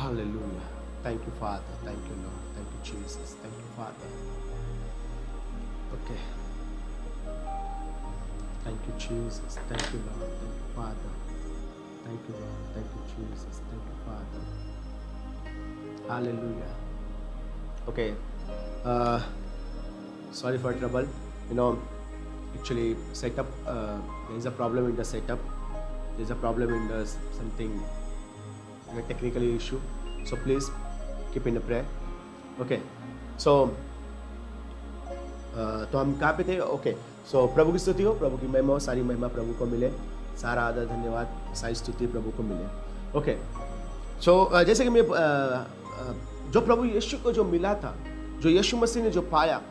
Hallelujah. Thank you, Father. Thank you, Lord. Thank you, Jesus. Thank you, Father. Okay. Thank you, Jesus. Thank you, Lord. Thank you, Father. Thank you, Lord. Thank you, Jesus. Thank you, Father. Hallelujah. Okay. Sorry for trouble. Actually, setup. There is a problem in the setup. There is a problem in the something. A technical issue, so please keep in the prayer. Okay, so तो हम कहाँ पे थे? Okay, सो प्रभु की स्तुति हो, प्रभु की महिमा हो, सारी महिमा प्रभु को मिले, सारा आदर धन्यवाद, सारी स्तुति प्रभु को मिले। ओके, सो जैसे कि मैं जो प्रभु यीशु को जो मिला था, जो यीशु मसीह ने जो पाया,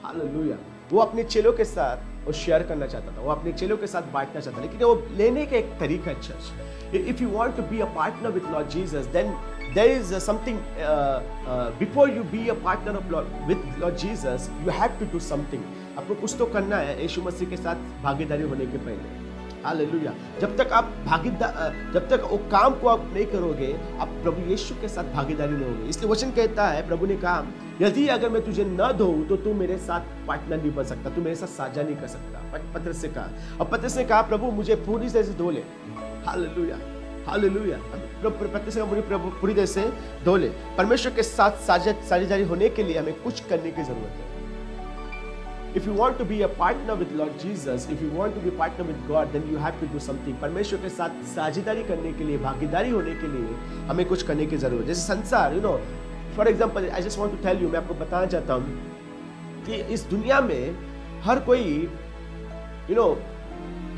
हालेलुया, वो अपने चेलों के साथ वो शेयर करना चाहता था, वो अपने चेलों के साथ बांटना चाहता था, लेकिन वो लेने का एक तरीका है। Church, if you want to be a partner with Lord Jesus, then there is something before you be a partner with Lord Jesus, you have to do something. आपको कुछ तो करना है यीशु मसीह के साथ भागीदारी होने के पहले। हालेलुया, जब तक आप जब तक वो काम को आप नहीं करोगे, आप प्रभु यीशु के साथ भागीदारी नहीं होगी। इसलिए वचन कहता है, प्रभु ने कहा, यदि अगर मैं तुझे न धोऊं तो तू मेरे साथ पार्टनर नहीं बन सकता, तू मेरे साथ साझा नहीं कर सकता। पतरस से कहा, और पतरस ने कहा, प्रभु मुझे पूरी तरह से धो ले। हालेलुया, हालेलुया, पतरस ने प्रभु पूरी तरह से धो ले। परमेश्वर के साथ साझेदारी होने के लिए हमें कुछ करने की जरूरत है। If you want to be a partner with Lord Jesus, if you want to be a partner with God, then you have to do something. परमेश्वर के साथ साझेदारी करने के लिए, भागीदारी होने के लिए हमें कुछ करने की जरूरत है। जैसे संसार, for example, I just want to tell you, मैं आपको बताना चाहता हूँ कि इस दुनिया में हर कोई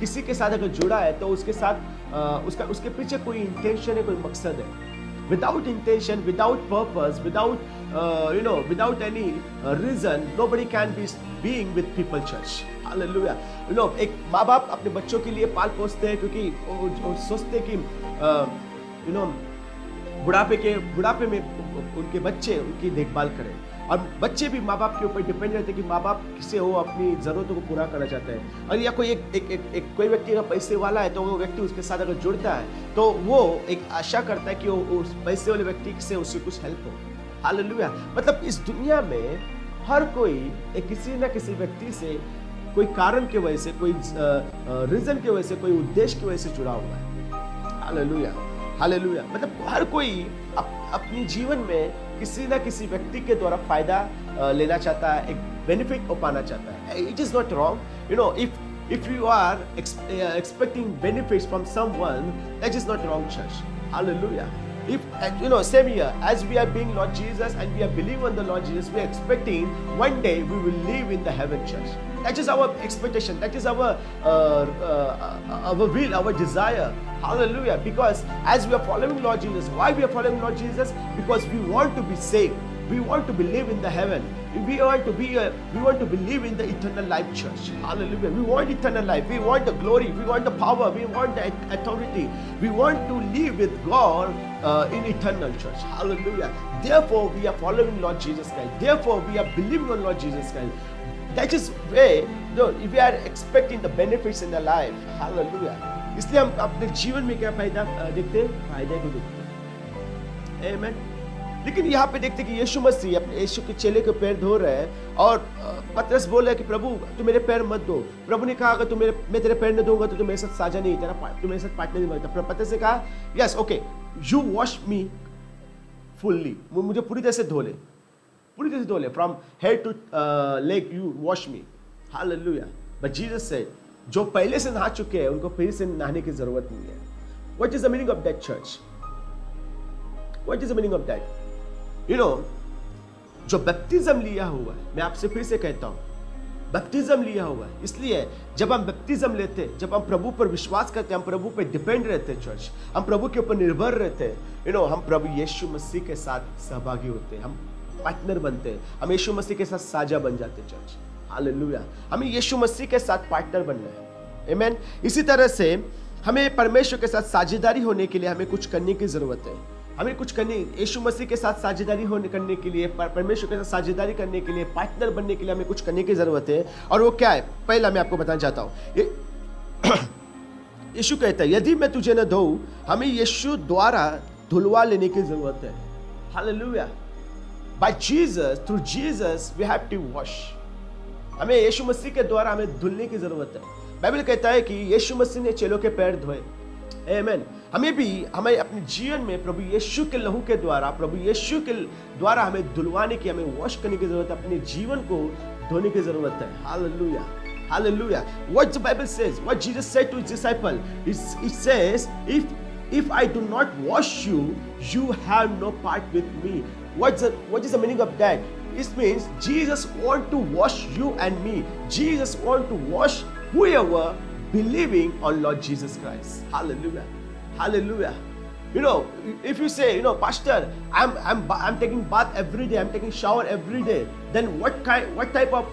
किसी के साथ अगर जुड़ा है तो उसके साथ उसके पीछे कोई इंटेंशन है, कोई मकसद है। Without intention, without purpose, without any reason, nobody can be being with people, church. Hallelujah. एक माँ बाप अपने बच्चों के लिए पाल पोसते हैं क्योंकि वो सोचते हैं कि बुढ़ापे में उनके बच्चे उनकी देखभाल करें, और बच्चे भी माँ बाप के ऊपर डिपेंड रहते हैं कि माँ बाप किसे वो अपनी ज़रूरतों को पूरा करना चाहते हैं। और या कोई कोई व्यक्ति अगर पैसे वाला है तो वो व्यक्ति उसके साथ अगर जुड़ता है तो वो एक आशा करता है कि वो उस पैसे वाले व्यक्ति से उससे कुछ हेल्प हो। हालेलुया, मतलब इस दुनिया में हर कोई किसी न किसी व्यक्ति से कोई कारण की वजह से, कोई रीज़न की वजह से, कोई उद्देश्य की वजह से जुड़ा हुआ है। हालेलुया, हालेलुया, मतलब हर कोई अपने जीवन में किसी ना किसी व्यक्ति के द्वारा फायदा लेना चाहता है, एक बेनिफिट पाना चाहता है। It is not wrong, if you are expecting benefits from someone, that is not wrong, church. Hallelujah. If same here, as we are being Lord Jesus and we are believing on the Lord Jesus, we are expecting one day we will live in the heaven, church. That is our expectation. That is our will, our desire. Hallelujah. Because as we are following Lord Jesus, why we are following Lord Jesus? Because we want to be saved. We want to believe in the heaven. We want to believe in the eternal life, church. Hallelujah. We want eternal life. We want the glory. We want the power. We want the authority. We want to live with God in eternal, church. Hallelujah. Therefore, we are following Lord Jesus Christ. Therefore, we are believing on Lord Jesus Christ. That is where if we are expecting the benefits in the life. Hallelujah. इसलिए हम अपने जीवन में क्या फायदा देखते हैं? फायदे को देखते हैं। Amen. लेकिन यहाँ पे देखते हैं कि यीशु मसीह अपने यीशु के चेले के पैर धो रहे हैं और पतरस बोल रहा है कि प्रभु तू मेरे पैर मत धो। प्रभु ने कहा अगर मैं तेरे पैर न धोऊंगा तो तू मेरे साथ साझा नहीं, तू मेरे साथ पार्टनर नहीं बनता। पतरस ने कहा yes okay you wash me fully, मुझे पूरी तरह से धो ले, पूरी तरह से धो ले, from head to leg you wash me. Hallelujah. But Jesus said जो पहले से नहा चुके हैं उनको फिर से नहाने की जरूरत नहीं है। What is the meaning of that church? What is the meaning of that? You know, जो बैप्टिज्म लिया हुआ है, मैं आपसे फिर से कहता हूं, बैप्टिज्म लिया हुआ है। इसलिए जब हम बैप्टिज्म लेते हैं, जब हम प्रभु पर विश्वास करते हैं, हम प्रभु पर डिपेंड रहते हैं चर्च, हम प्रभु के ऊपर निर्भर रहते हैं, यू नो, हम प्रभु यीशु मसीह के साथ सहभागी होते हैं, हम पार्टनर बनते हैं, हम यीशु मसीह के साथ साझा बन जाते हैं चर्च। हालेलुया। हमें यीशु मसीह के साथ पार्टनर बनना है। आमीन। इसी तरह से हमें परमेश्वर के साथ साझेदारी होने के लिए हमें कुछ करने की जरूरत है। हमें कुछ करने, यीशु मसीह के साथ साझेदारी करने के लिए, परमेश्वर के साथ साझेदारी करने के लिए, पार्टनर बनने के लिए हमें कुछ करने की जरूरत है। और वो क्या है? पहला मैं आपको बताना चाहता हूं। यीशु कहता है यदि मैं तुझे न धोऊं, हमें यीशु द्वारा धुलवा लेने की जरूरत है। Hallelujah. By Jesus, through Jesus we have to wash. हमें यीशु मसीह के द्वारा हमें धुलने की जरूरत है। बाइबल कहता है कि यीशु मसीह ने चेलों के पैर धोए। आमीन। हमें अपने जीवन में प्रभु यीशु के लहू के द्वारा, प्रभु यीशु के द्वारा हमें धुलवाने की, हमें वॉश करने की जरूरत है, अपने जीवन को धोने की जरूरत है। Hallelujah. Hallelujah. What the Bible says, what Jesus said to his disciple, it says, if I do not wash you, you have no part with me. What is the meaning of that? It means Jesus want to wash you and me. Jesus want to wash whoever believing on Lord Jesus Christ. Hallelujah. Hallelujah. You know, if you say, you know, Pastor, I'm taking bath every day, I'm taking shower every day, then what type of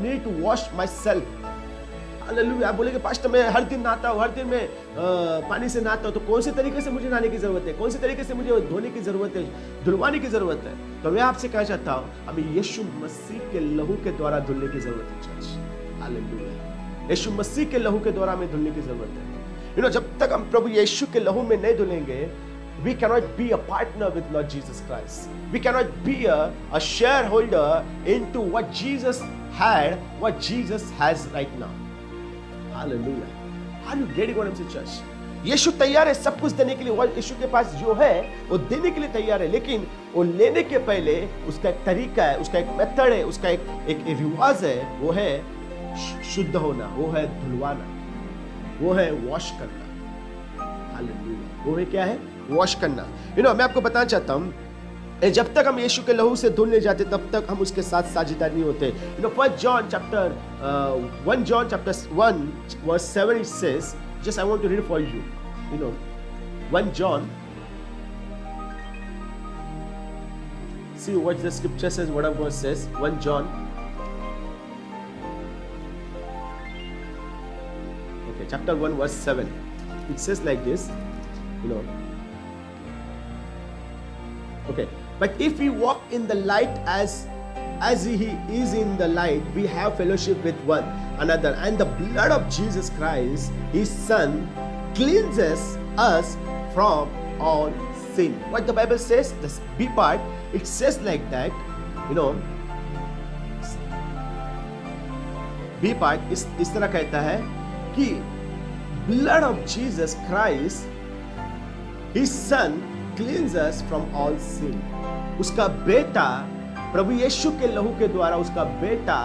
need to wash myself? Hallelujah. आप बोलेंगे pastor मैं हर दिन नहाता हूँ, हर दिन मैं पानी से नहाता हूँ, तो कौन से तरीके से मुझे नहाने की जरूरत है? कौन से तरीके से मुझे धोने की जरूरत है, धुलवाने की जरूरत है? तो मैं आपसे कहना चाहता हूँ हमें यीशु मसीह के लहू के द्वारा धुलने की जरूरत है चर्च। हालेलुया। यीशु मसीह के लहू के द्वारा हमें धुलने की जरूरत है। यू नो, जब तक हम प्रभु यीशु के लहू में नहीं धुलेंगे, we cannot be a partner with Lord Jesus Christ. We cannot be a shareholder into what Jesus had, what Jesus has right now. Hallelujah. Are you getting what I'm saying, church? यीशु तैयार है सब कुछ देने के लिए। वो यीशु के पास जो है वो देने के लिए तैयार है, लेकिन वो लेने के पहले उसका एक तरीका है, उसका एक मेथड है, उसका एक रिवाज है। वो है शुद्ध होना, वो है धुलवाना, वो है वॉश करना। हालेलुया। वो है क्या है? वॉश करना। यू नो, मैं आपको बताना चाहता हूँ, जब तक हम यीशु के लहू से धुल नहीं जाते तब तक हम उसके साथ साझेदार नहीं होते। You know, 1 John chapter 1 verse 7 it says, just I want to read for you. You know, 1 John, see what the scripture says, what God says. 1 John, okay, chapter 1 verse 7. It says like this, you know, okay, but if we walk in the light as he is in the light, we have fellowship with one another, and the blood of Jesus Christ, his son, cleanses us from all sin. What the Bible says, the B part, it says like that, you know, B part इस तरह कहता है कि blood of Jesus Christ, his son, cleanse us from all sin. उसका बेटा प्रभु यीशु के लहू के द्वारा, उसका बेटा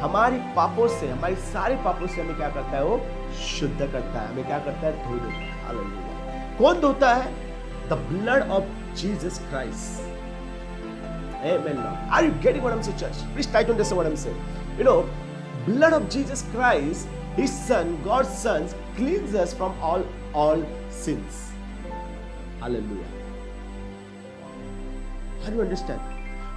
हमारे पापों से, हमारे सारे पापों से हमें क्या करता है? वो शुद्ध करता है, हमें क्या करता है? धो देता है। हालेलुया। कौन धोता है? The blood of Jesus Christ. Amen. Are you getting what I'm saying, church? Please try to understand what I'm saying. You know, blood of Jesus Christ, His Son, God's Son, cleanses us from all sins. Hallelujah. How do you understand?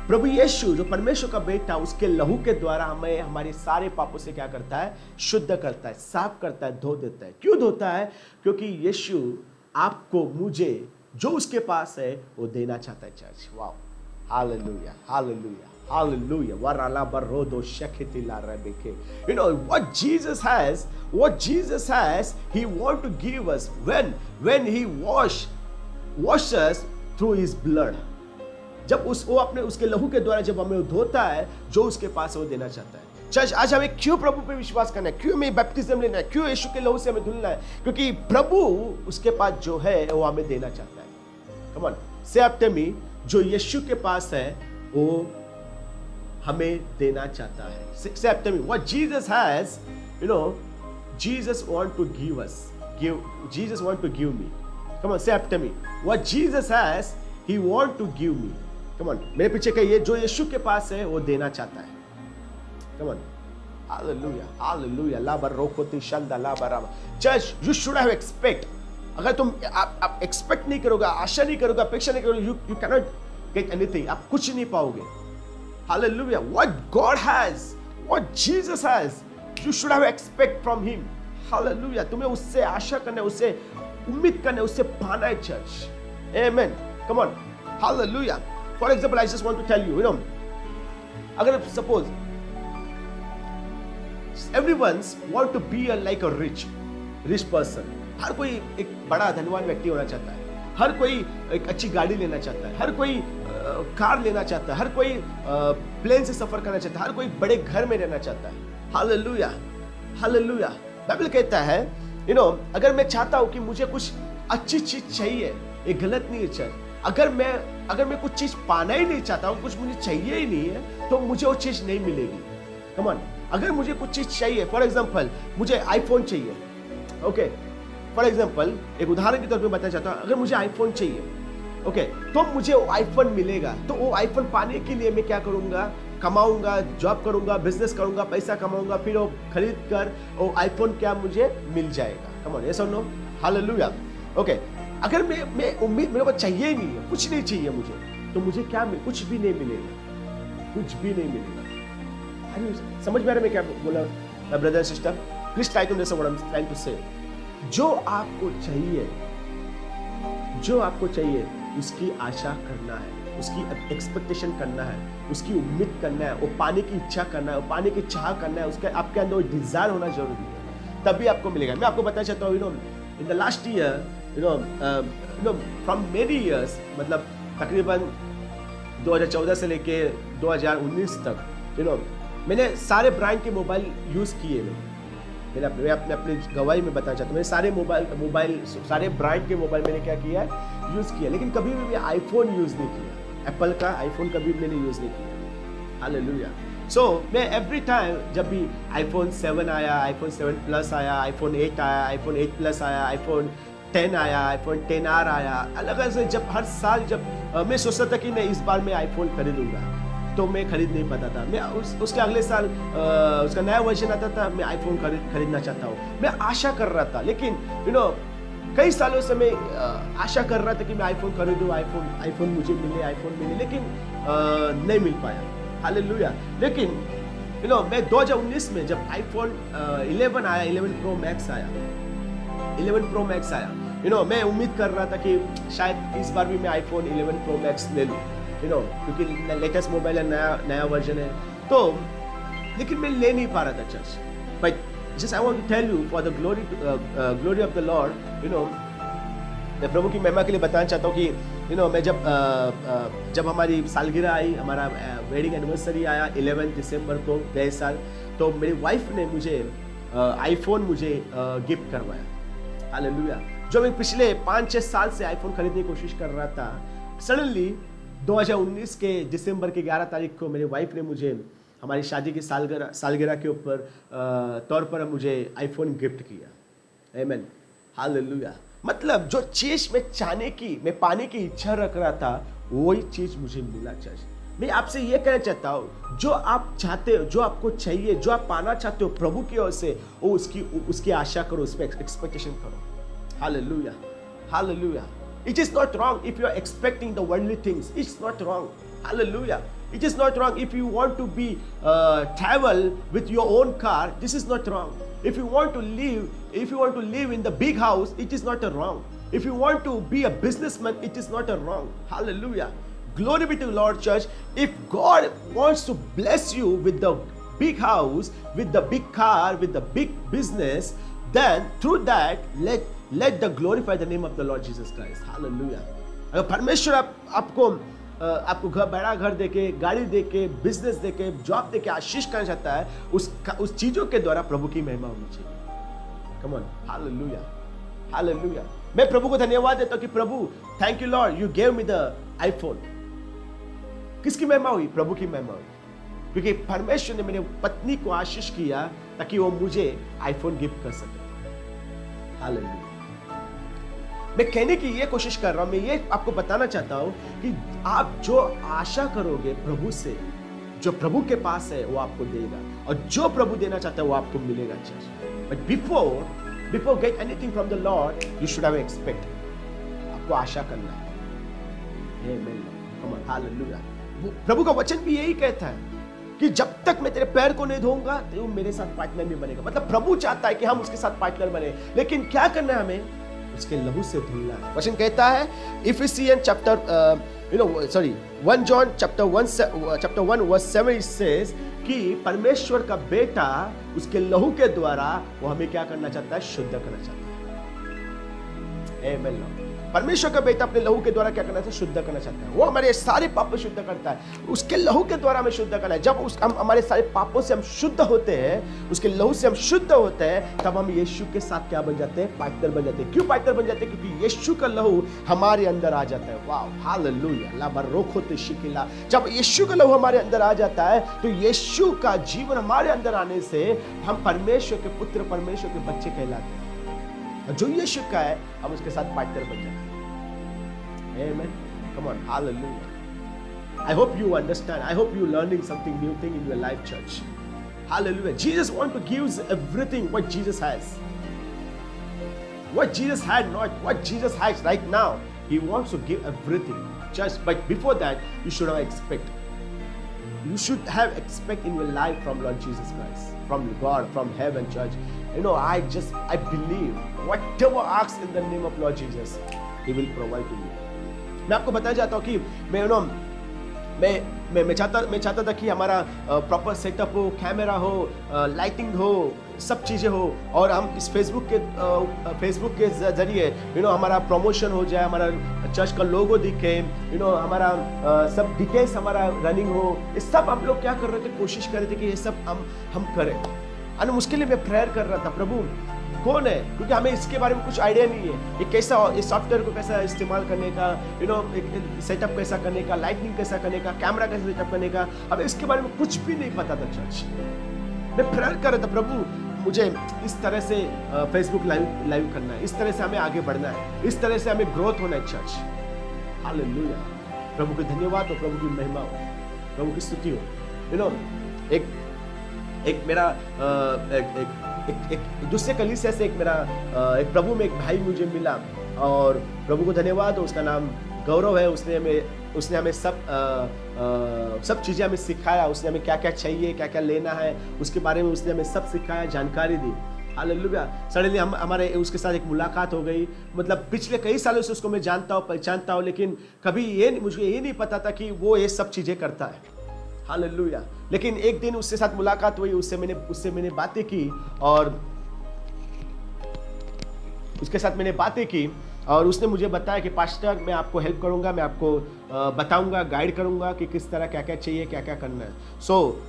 प्रभु यीशु जो परमेश्वर का बेटा, उसके लहू के द्वारा हमें हमारे सारे पापों से क्या करता है? शुद्ध करता है, साफ करता है, धो देता है। क्यों धोता है? क्योंकि यीशु आपको, मुझे, जो उसके पास है वो देना चाहता है। Church, wow, hallelujah, hallelujah, hallelujah. Warala barodo sheketila rebeke. You know what Jesus has, He want to give us when He wash us through His blood. जब वो अपने उसके लहू के द्वारा जब हमें धोता है, जो उसके पास है वो देना चाहता है। चर्च, आज हमें क्यों प्रभु पे विश्वास करना है? क्यों हमें बैप्टिज्म लेना है? क्यों यीशु के लहू से हमें धुलना है? क्योंकि प्रभु उसके पास जो है वो हमें देना चाहता है। कम ऑन, से आफ्टर मी, जो यीशु के पास है वो हमें देना चाहता है। Say after me, what Jesus has, you know, Jesus want to give us. Jesus want to give me. Come on, say after me. What Jesus has, He want to give me. Come on, मेरे पीछे कहिए, जो यीशु के पास है वो देना चाहता है। Come on, hallelujah, hallelujah. La barokoti shanda la barama. Church, you should have expect. अगर तुम आप expect नहीं करोगे, आशा नहीं करोगे, अपेक्षा नहीं करोगे, you cannot get anything. आप कुछ नहीं पाओगे। Hallelujah. What God has, what Jesus has, you should have expect from Him. Hallelujah. तुम्हें उससे आशा करना है, उससे उम्मीद करना है, उससे पाना है। Church, Amen. Come on. Hallelujah. For example, I just want to tell you, you know, अगर suppose everyone want to be like a rich person. हर कोई एक बड़ा धनवान व्यक्ति होना चाहता है। हर कोई एक अच्छी गाड़ी लेना चाहता है। हर कोई कार लेना चाहता है। हर कोई प्लेन से सफर करना चाहता है। हर कोई बड़े घर में रहना चाहता है। Hallelujah, hallelujah. बाइबल कहता है, यू नो, अगर मैं चाहता हूं कि मुझे कुछ अच्छी चीज चाहिए, ये गलत नहीं है। चल, अगर मैं कुछ चीज पाना ही नहीं चाहता हूं, कुछ मुझे चाहिए ही नहीं है, तो मुझे वो चीज नहीं मिलेगी। कम ऑन, अगर मुझे कुछ चीज चाहिए, फॉर एग्जांपल मुझे आईफोन चाहिए, ओके, फॉर एग्जांपल एक उदाहरण के तौर पे बताना चाहता हूं, अगर मुझे आईफोन चाहिए, ओके, तो मुझे वो आईफोन मिलेगा। तो वो आईफोन पाने के लिए मैं क्या करूंगा? कमाऊंगा, जॉब करूंगा, बिजनेस करूंगा, पैसा कमाऊंगा, फिर वो खरीद कर वो आईफोन क्या मुझे मिल जाएगा। कम ऑन, यस और नो? हालेलुया। ओके, अगर मैं उम्मीद, मेरे को चाहिए ही नहीं है, कुछ नहीं चाहिए मुझे, तो मुझे क्या कुछ भी नहीं मिलेगा, कुछ भी नहीं मिलेगा। समझ में आ रहा है मैं क्या बोला? Brother sister, please try to understand what I am trying to say. जो आपको चाहिए उसकी आशा करना है, उसकी एक्सपेक्टेशन करना है, उसकी उम्मीद करना है, वो पाने की इच्छा करना है, वो पाने की चाह करना है, उसका आपके अंदर डिजायर होना जरूरी है, तभी आपको मिलेगा। मैं आपको बताना चाहता हूँ, you no, in the last year, you know, from many years, मतलब तकरीबन 2014 से लेके 2019 तक, यू नो, मैंने सारे ब्रांड के मोबाइल यूज़ किए। मैं अपने गवाही में बताना चाहता हूँ, मैंने सारे ब्रांड के मोबाइल मैंने क्या किया है, यूज़ किया, लेकिन कभी भी मैं आईफोन यूज़ नहीं किया। एप्पल का आईफोन कभी भी मैंने यूज़ नहीं किया। हालेलुया। सो मैं एवरी टाइम, जब भी आईफोन 7 आया, आईफोन 7 प्लस आया, आईफोन 8 आया, आईफोन 8 प्लस आया, आईफोन 10 आया, आईफोन 10R आया, अलग अलग से, जब हर साल जब मैं सोचता था कि मैं इस बार मैं आईफोन खरीदूंगा, तो मैं खरीद नहीं पाता था। मैं उसके अगले साल उसका नया वर्जन आता था, मैं आईफोन खरीदना चाहता हूँ, मैं आशा कर रहा था, लेकिन यू नो, कई सालों से मैं आशा कर रहा था कि मैं आईफोन खरीदूँ, आईफोन मुझे मिले, लेकिन नहीं मिल पाया। हालेलुया। लेकिन यू नो, मैं 2019 में जब आईफोन 11 आया, 11 प्रो मैक्स आया, यू नो, मैं उम्मीद कर रहा था कि शायद इस बार भी मैं आईफोन 11 प्रो मैक्स ले लूँ, यू नो, क्योंकि लेटेस्ट मोबाइल है, नया वर्जन है, तो लेकिन मैं ले नहीं पा रहा था। Church, but just I want to tell you, for the glory of the Lord, you know, मैं प्रभु की महिमा के लिए बताना चाहता हूँ कि यू नो, मैं जब हमारी सालगिरह आई, हमारा वेडिंग एनिवर्सरी आया 11 दिसंबर को गए साल, तो मेरी वाइफ ने मुझे आईफोन मुझे गिफ्ट करवाया। हालेलुया। जो मैं पिछले 5-6 साल से आईफोन खरीदने की कोशिश कर रहा था, सडनली 2019 के दिसंबर के 11 तारीख को मेरी वाइफ ने मुझे हमारी शादी की सालगिरह के ऊपर तौर पर मुझे आईफोन गिफ्ट किया। आमीन, हालेलुया। मतलब जो चीज मैं पाने की इच्छा रख रहा था, वही चीज मुझे मिला। चर्च, मैं आपसे ये कहना चाहता हूँ, जो आप चाहते हो, जो आपको चाहिए, जो आप पाना चाहते हो प्रभु की ओर से, वो उसकी आशा करो, उस पर एक्सपेक्टेशन करो। Hallelujah, hallelujah. It is not wrong if you are expecting the worldly things. It's not wrong. Hallelujah. It is not wrong if you want to be travel with your own car. This is not wrong. If you want to live in the big house, it is not a wrong. If you want to be a businessman, it is not a wrong. Hallelujah. Glory be to Lord, church. If God wants to bless you with the big house, with the big car, with the big business, then through that let the glorify the name of the Lord Jesus Christ. Hallelujah. अगर परमेश्वर आपको बड़ा घर देके, गाड़ी देके, business देके, job देके आशीष करना चाहता है, उस चीजों के द्वारा प्रभु की महिमा होनी चाहिए। Come on. Hallelujah. Hallelujah. मैं प्रभु को धन्यवाद देता हूँ कि प्रभु, thank you Lord, you gave me the iPhone. किसकी महिमा हुई? प्रभु की महिमा हुई, क्योंकि परमेश्वर ने मेरे पत्नी को आशीष किया ताकि वो मुझे आईफोन गिफ्ट कर सके। हालेलुया। मैं कहने की ये कोशिश कर रहा हूं, मैं ये आपको बताना चाहता हूं कि आप जो आशा करोगे प्रभु से, जो प्रभु के पास है वो आपको देगा, और जो प्रभु देना चाहता है वो आपको मिलेगा। But before get anything from the Lord, you should have expect. आपको आशा करना है। आमेन। Come on, hallelujah. प्रभु का वचन भी यही कहता है कि जब तक मैं तेरे पैर को नहीं धोऊंगा तो मेरे साथ पार्टनर नहीं बनेगा। मतलब प्रभु चाहता है कि हम उसके साथ पार्टनर बने, लेकिन क्या करना है? हमें उसके लहू से धुलना है। वचन कहता है Ephesian chapter 1 John chapter 1 verse 7 says कि परमेश्वर का बेटा उसके लहू के द्वारा वो हमें क्या करना चाहता है? शुद्ध करना चाहता है। आमेन। परमेश्वर का बेटा अपने लहू के द्वारा क्या करना चाहता है? शुद्ध करना चाहता है। वो हमारे सारे पापों शुद्ध करता है, उसके लहू के द्वारा हमें शुद्ध करना है। जब हम हमारे सारे पापों से हम शुद्ध होते हैं, उसके लहू से हम शुद्ध होते हैं, तब हम यीशु के साथ क्या बन जाते हैं? पार्टनर बन जाते हैं। क्यों पार्टनर बन जाते हैं? क्योंकि यीशु का लहू हमारे अंदर आ जाता है। वाह, हालेलुया। ला बरोखो तिशिकिला। जब यीशु का लहू हमारे अंदर आ जाता है तो यीशु का जीवन हमारे अंदर आने से हम परमेश्वर के पुत्र, परमेश्वर के बच्चे कहलाते हैं, और जो यीशु का है हम उसके साथ पार्टनर बन जाते हैं। Amen. Come on, hallelujah. I hope you understand. I hope you're learning something new thing in your life, church. Hallelujah. Jesus wants to give everything what Jesus has. What Jesus had not, what Jesus has right now. He wants to give everything. Church, but before that, you should have expect. You should have expect in your life from Lord Jesus Christ, from God, from heaven, church. You know, I believe whatever ask in the name of Lord Jesus, He will provide to you. मैं आपको बताना चाहता हूँ कि मैं चाहता था कि हमारा प्रॉपर सेटअप हो, कैमरा हो, लाइटिंग हो, सब चीज़ें हो, और हम इस फेसबुक के जरिए हमारा प्रमोशन हो जाए, हमारा चर्च का लोगो दिखे, हमारा सब डिटेल्स हमारा रनिंग हो। ये सब हम लोग क्या कर रहे थे? कोशिश कर रहे थे कि ये सब हम करें। और उसके लिए मैं प्रेयर कर रहा था, प्रभु कौन है? क्योंकि हमें इसके बारे में कुछ आइडिया नहीं है, ये कैसा, इस सॉफ्टवेयर को कैसा इस्तेमाल करने का, सेटअप कैसा करने का, लाइटनिंग कैसा करने का, कैमरा कैसे सेटअप करने का, हमें इसके बारे में कुछ भी नहीं पता था। चर्च मैं प्रेयर कर रहा था, प्रभु मुझे इस तरह से फेसबुक लाइव करना है, इस तरह से हमें आगे बढ़ना है, इस तरह से हमें ग्रोथ होना है। Church hallelujah. प्रभु को धन्यवाद हो, प्रभु की महिमा हो, प्रभु की स्तुति हो। एक मेरा एक दूसरे कलीसिया से एक प्रभु में एक भाई मुझे मिला, और प्रभु को धन्यवाद हो, उसका नाम गौरव है। उसने हमें सब चीज़ें हमें सिखाया, उसने हमें क्या क्या चाहिए, क्या क्या लेना है, उसके बारे में उसने हमें सब सिखाया, जानकारी दी। हालेलुया। सडनली हमारे उसके साथ एक मुलाकात हो गई। मतलब पिछले कई सालों से उसको मैं जानता हूँ, पहचानता हूँ, लेकिन कभी मुझे ये नहीं पता था कि वो ये सब चीज़ें करता है। हालेलुया। लेकिन एक दिन उसके साथ मुलाकात हुई, उससे मैंने बातें की, और उसके साथ मैंने बातें की, और उसने मुझे बताया कि पास्टर मैं आपको हेल्प करूंगा, मैं आपको बताऊंगा, गाइड करूंगा कि किस तरह क्या क्या चाहिए, क्या क्या करना है।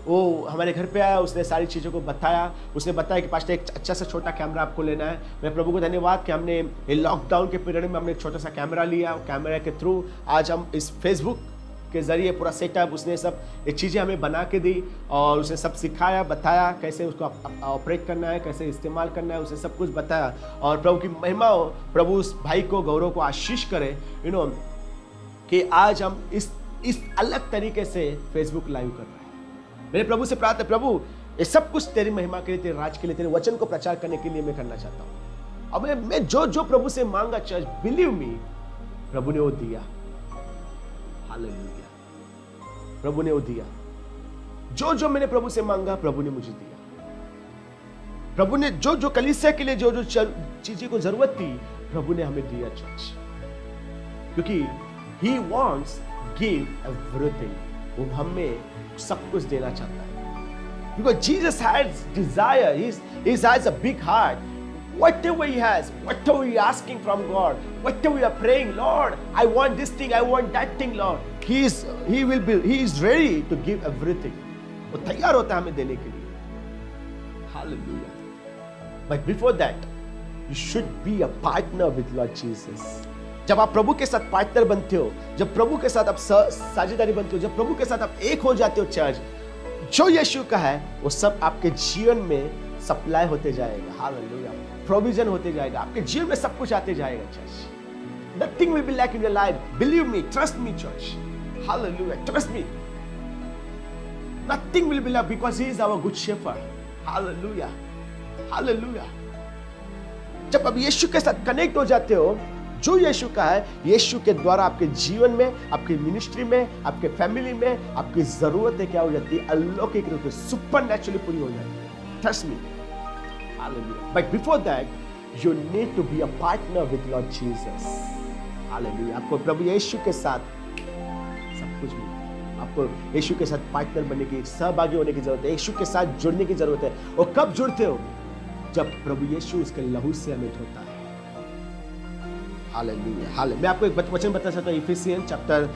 वो हमारे घर पे आया, उसने सारी चीज़ों को बताया। उसने बताया कि पास्टर एक अच्छा सा छोटा कैमरा आपको लेना है। मैं प्रभु को धन्यवाद कि हमने लॉकडाउन के पीरियड में हमने एक छोटा सा कैमरा लिया। कैमरा के थ्रू आज हम इस फेसबुक के जरिए पूरा सेटअप, उसने सब ये चीज़ें हमें बना के दी, और उसने सब सिखाया, बताया कैसे उसको ऑपरेट करना है, कैसे इस्तेमाल करना है, उसे सब कुछ बताया। और प्रभु की महिमा हो, प्रभु उस भाई को, गौरव को आशीष करे, कि आज हम इस अलग तरीके से फेसबुक लाइव कर रहा है। मेरे प्रभु से प्रार्थना, प्रभु ये सब कुछ तेरी महिमा के लिए, तेरे राज के लिए, तेरे वचन को प्रचार करने के लिए मैं करना चाहता हूं। अब मैं जो जो प्रभु से मांगा चर्च, बिलीव मी, प्रभु ने वो दिया। हालेलुया, प्रभु ने वो दिया। जो जो मैंने प्रभु से मांगा, प्रभु ने मुझे दिया। प्रभु ने जो जो कलीसिया के लिए जो जो चीजें को जरूरत थी, प्रभु ने हमें दिया चर्च, क्योंकि He wants give everything। वो हमें सब कुछ देना चाहता है। Because Jesus has desire, He has a big heart. Whatever He has, whatever we are asking from God, whatever we are praying, Lord, I want this thing, I want that thing, Lord. He is ready to give everything. वो तैयार होता है हमें देने के लिए। Hallelujah. But before that, you should be a partner with Lord Jesus. जब आप प्रभु के साथ पार्टनर बनते हो, जब प्रभु के साथ आप साझेदारी बनते हो, जब प्रभु के साथ आप एक हो जाते हो चर्च, जो यीशु का है वो सब आपके जीवन में सप्लाई होते जाएगा। हालेलुया, प्रोविजन होते जाएगा, आपके जीवन में सब कुछ आते जाएगा church. Nothing will be lack in your life. Believe me, trust me, church. Hallelujah, trust me. Nothing will be lack because He is our good shepherd. Hallelujah, hallelujah. जब आप यीशु के साथ कनेक्ट हो जाते हो, जो यीशु का है, यीशु के द्वारा आपके जीवन में, आपकी मिनिस्ट्री में, आपके फैमिली में आपकी जरूरतें क्या हो जाती है? अलौकिक रूप से, सुपरनैचुरली पूरी हो जाती है। Trust me. Hallelujah. But before that you need to be a partner with Lord Jesus. Hallelujah. आपको प्रभु यीशु के साथ सब कुछ मिलता है। आपको यीशु के साथ पार्टनर बनने की, सहभागी होने की जरूरत है, यीशु के साथ जुड़ने की जरूरत है। और कब जुड़ते हो? जब प्रभु यीशु उसके लहू से हमें धोता है। Hallelujah, hallelujah. मैं आपको एक वचन बताना चाहता हूँ, Ephesians chapter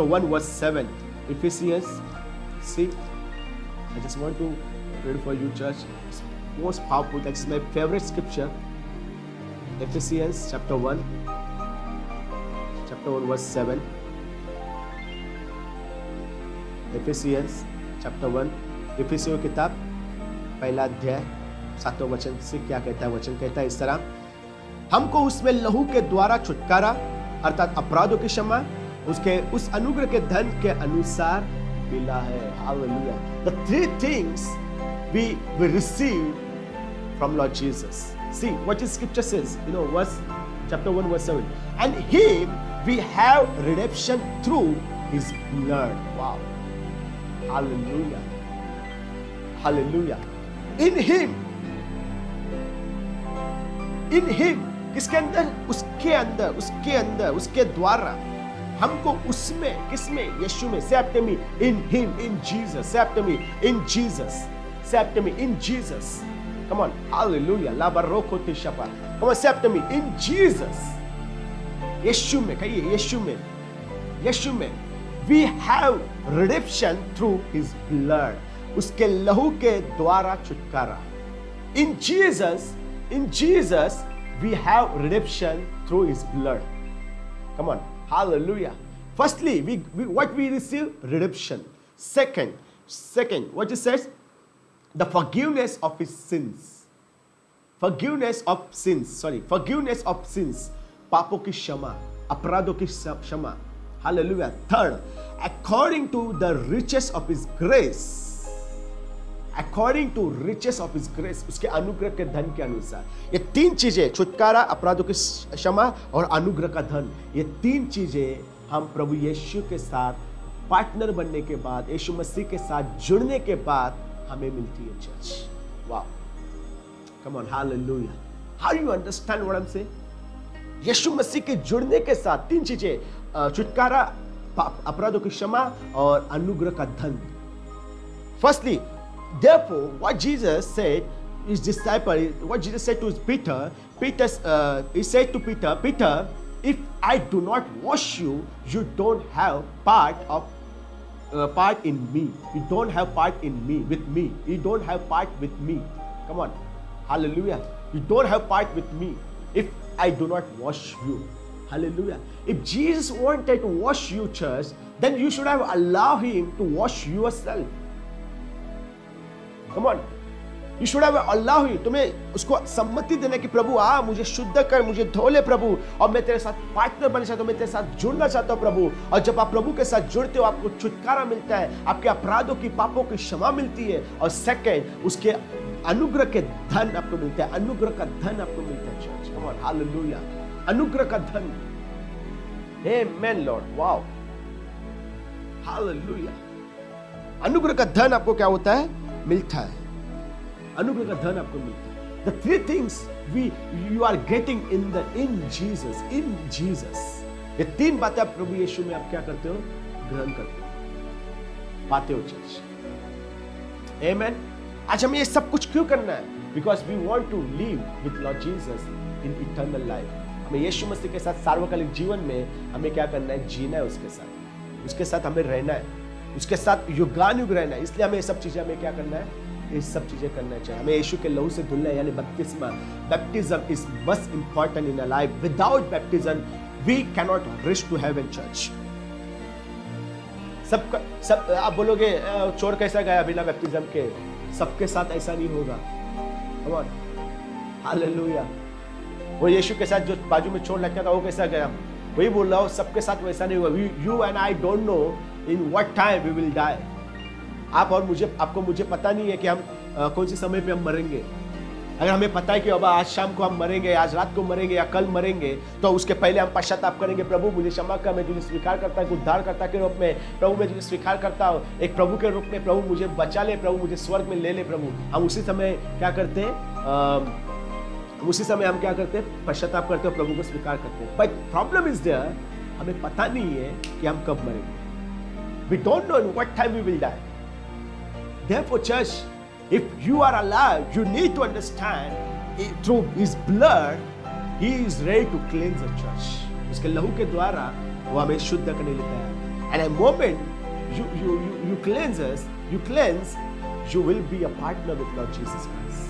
1 verse 7। Ephesians, see, I just want to read for you, church. It's most powerful. That's my favorite scripture. Ephesians chapter 1 verse 7. Ephesians chapter 1, इफिसियों की किताब पहला अध्याय 7वां वचन से क्या कहता है? वचन कहता है इस तरह, हमको उसमें लहू के द्वारा छुटकारा अर्थात अपराधों की क्षमा उसके उस अनुग्रह के धन के अनुसार मिला है। Hallelujah. The three things we received from Lord Jesus. See what His scripture says, chapter 1 verse 7. And Him we have redemption through His blood. Wow. Hallelujah. Hallelujah. In Him, किसके अंदर? उसके अंदर, उसके अंदर, उसके द्वारा हमको उसमें, किसमें? यीशु में। Say after me, in Him, in Jesus. Say after me, in Jesus. Say after me, in Jesus. Come on, hallelujah. La baroko te shapa. Come on, say after me, in Jesus. यीशु में, कहिए यीशु में, यीशु में। We have redemption through His blood. उसके लहू के द्वारा छुटकारा। In Jesus, we have redemption through His blood. Come on, hallelujah. Firstly, what we receive? Redemption. Second, what it says? The forgiveness of His sins. Forgiveness of sins. पापों की क्षमा, अपराधों की क्षमा। Hallelujah. Third, according to the riches of His grace. According to riches of His grace, उसके अनुग्रह के धन के अनुसार। ये तीन चीजें, छुटकारा, अपराधों की क्षमा और अनुग्रह का धन, ये तीन चीजें हम प्रभु यीशु के साथ पार्टनर बनने के बाद, यीशु मसीह के साथ जुड़ने के बाद हमें मिलती है चर्च। वाह, come on, hallelujah. How you understand what I am saying? Yeshu Masih के जुड़ने के साथ तीन चीजें, छुटकारा, अपराधों की क्षमा और अनुग्रह का धन। Firstly, therefore, what Jesus said his disciple, what Jesus said to Peter, he said to Peter, Peter, if I do not wash you, you don't have part in me. You don't have part in me, with me. You don't have part with me. Come on, hallelujah. You don't have part with me if I do not wash you. Hallelujah. If Jesus wanted to wash you, church, then you should have allowed Him to wash yourself. Come on. You should have allow him, तुम्हें उसको सम्मति देना कि प्रभु आ मुझे शुद्ध कर, मुझे धो ले प्रभु, और मैं तेरे साथ पार्टनर बनना चाहता हूँ, मैं तेरे साथ जुड़ना चाहता हूँ प्रभु। और जब आप प्रभु के साथ जुड़ते हो आपको छुटकारा मिलता है, आपके अपराधों की पापों की क्षमा मिलती है, और सेकंड उसके अनुग्रह के धन आपको मिलता है, अनुग्रह का धन आपको मिलता है। चर्च कम ऑन, हालेलुया, अनुग्रह का धन। आमेन लॉर्ड, वाओ, हालेलुया। अनुग्रह का धन आपको क्या होता है? मिलता है। अनुग्रह का धन आपको मिलता है। The three things you are getting in Jesus। ये तीन बातें आप प्रभु यीशु में आप क्या करते हो? ग्रहण करते हो, पाते हो चर्च। आमेन। आज हमें ये सब कुछ क्यों करना है? Because we want to live with Lord Jesus in eternal life। हमें यीशु मसीह के साथ सार्वकालिक जीवन में हमें क्या करना है? जीना है उसके साथ हमें रहना है, उसके साथ युगानुयुग रहना है। इसलिए हमें ये सब चीजें हमें क्या करना है? ये सब चीजें करना चाहिए। हमें यीशु के लहू से धुलना है, यानी बपतिस्मा। Baptism is must important in a life. Without baptism we cannot reach to heaven church. सब आप बोलोगे चोर कैसा गया बिना बैप्टिज्म के? सबके साथ ऐसा नहीं होगा। कम ऑन, हालेलुया। वो यीशु के साथ जो बाजू में चोर लगता था वो कैसा गया? वही बोल रहा हूँ, सबके साथ वैसा नहीं होगा। You and I don't know in what time we will die. आप और मुझे पता नहीं है कि हम कौन से समय पे हम मरेंगे। अगर हमें पता है कि अब आज शाम को हम मरेंगे, आज रात को मरेंगे या कल मरेंगे, तो उसके पहले हम पश्चाताप करेंगे। प्रभु मुझे क्षमा कर, मैं तुझे स्वीकार करता हूँ उद्धारकर्ता के रूप में। प्रभु मैं तुझे स्वीकार करता हूँ एक प्रभु के रूप में। प्रभु मुझे बचा ले, प्रभु मुझे स्वर्ग में ले ले प्रभु। हम उसी समय क्या करते हैं? उसी समय हम क्या करते हैं? पश्चाताप करते हैं, प्रभु को स्वीकार करते हैं। बट प्रॉब्लम इज देयर, हमें पता नहीं है कि हम कब मरेंगे। We don't know in what time we will die. Therefore, church, if you are alive, you need to understand through His blood, He is ready to cleanse the church. उसके लहू के द्वारा वो हमें शुद्ध करने लिए तैयार है। And a moment you cleanse, you will be a partner with Lord Jesus Christ.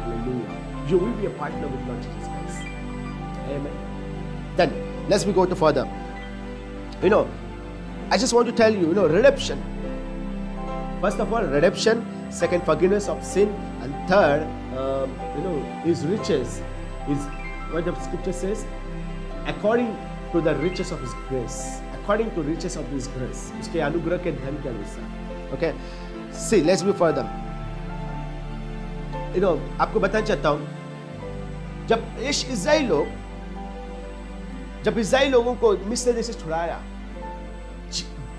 Hallelujah. You will be a partner with Lord Jesus Christ. Amen. Then let's go to further. I just want to tell you, redemption. First of all, redemption. Second, forgiveness of sin. And third, His riches is what the scripture says, according to the riches of His grace. According to riches of His grace. उसके अनुग्रह के धन के अनुसार. Okay. See, let's go further. आपको बताना चाहता हूँ, जब इस्राएल लोगों को मिस्र देश से छुड़ाया,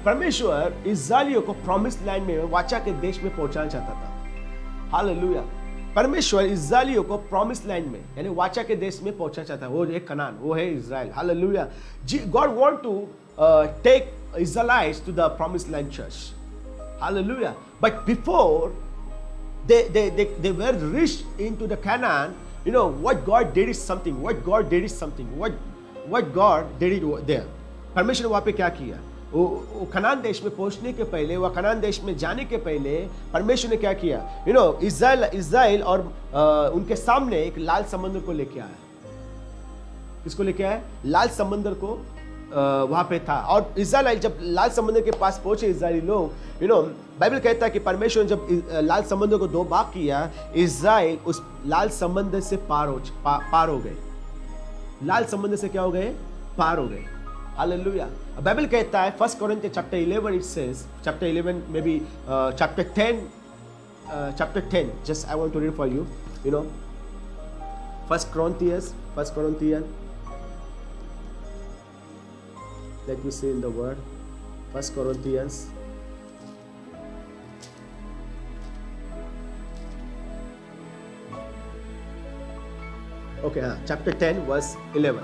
परमेश्वर इस्राएलियों को प्रॉमिस्ड लैंड में, वाचा के देश में पहुंचाना चाहता था। हालेलुया। परमेश्वर इस्राएलियों को प्रॉमिस्ड लैंड में, यानी वाचा के देश में पहुंचाना चाहता है। वो है कनान, वो है Israel. Hallelujah. God want to take Israelites to the promised land church. Hallelujah. But before they were reached into the Canaan, what God did is something. What God did there. परमेश्वर ने वहां पे क्या किया? वो कनान देश में पहुंचने के पहले, वह कनान देश में जाने के पहले परमेश्वर ने क्या किया? इस्राएल और उनके सामने एक लाल समंदर को लेके आया। किसको लेके आया? लाल समंदर को वहां पे था। और इस्राएल जब लाल समंदर के पास पहुंचे, इस्राएली लोग, बाइबल कहता है कि परमेश्वर ने जब लाल समंदर को दो भाग किया, इस्राएल उस लाल समंदर से पार हो गए। लाल समंदर से क्या हो गए? पार हो गए। हालेलुया। बाइबल कहता है 1 Corinthians chapter 11 it says, chapter 11 maybe chapter 10 just I want to read for you, 1 Corinthians, let me see in the word, 1 Corinthians chapter 10 verse 11.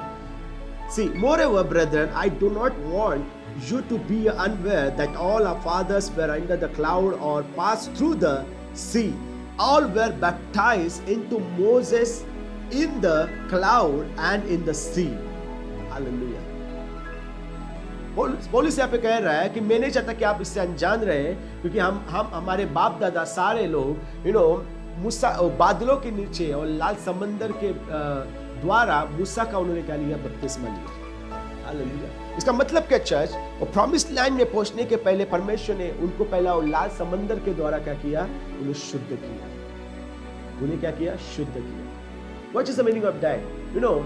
See, moreover, brethren, I do not want you to be unaware that all our fathers were under the cloud or passed through the sea. All were baptized into Moses in the cloud and in the sea. Hallelujah. पौलुस यहाँ पे कह रहा है कि मैं नहीं चाहता कि आप इससे अनजान रहे, क्योंकि हम हमारे बाप दादा सारे लोग मूसा बादलों के नीचे और लाल समंदर के द्वारा मूसा का उन्होंने क्या लिया? बपतिस्मा लिया। हालेलुया। इसका मतलब क्या चर्च, वो प्रॉमिस लैंड में पहुंचने के पहले परमेश्वर ने उनको पहला लाल समंदर के द्वारा क्या किया, उन्हें शुद्ध किया। उन्हें क्या किया, शुद्ध किया। What is the meaning of that? You know,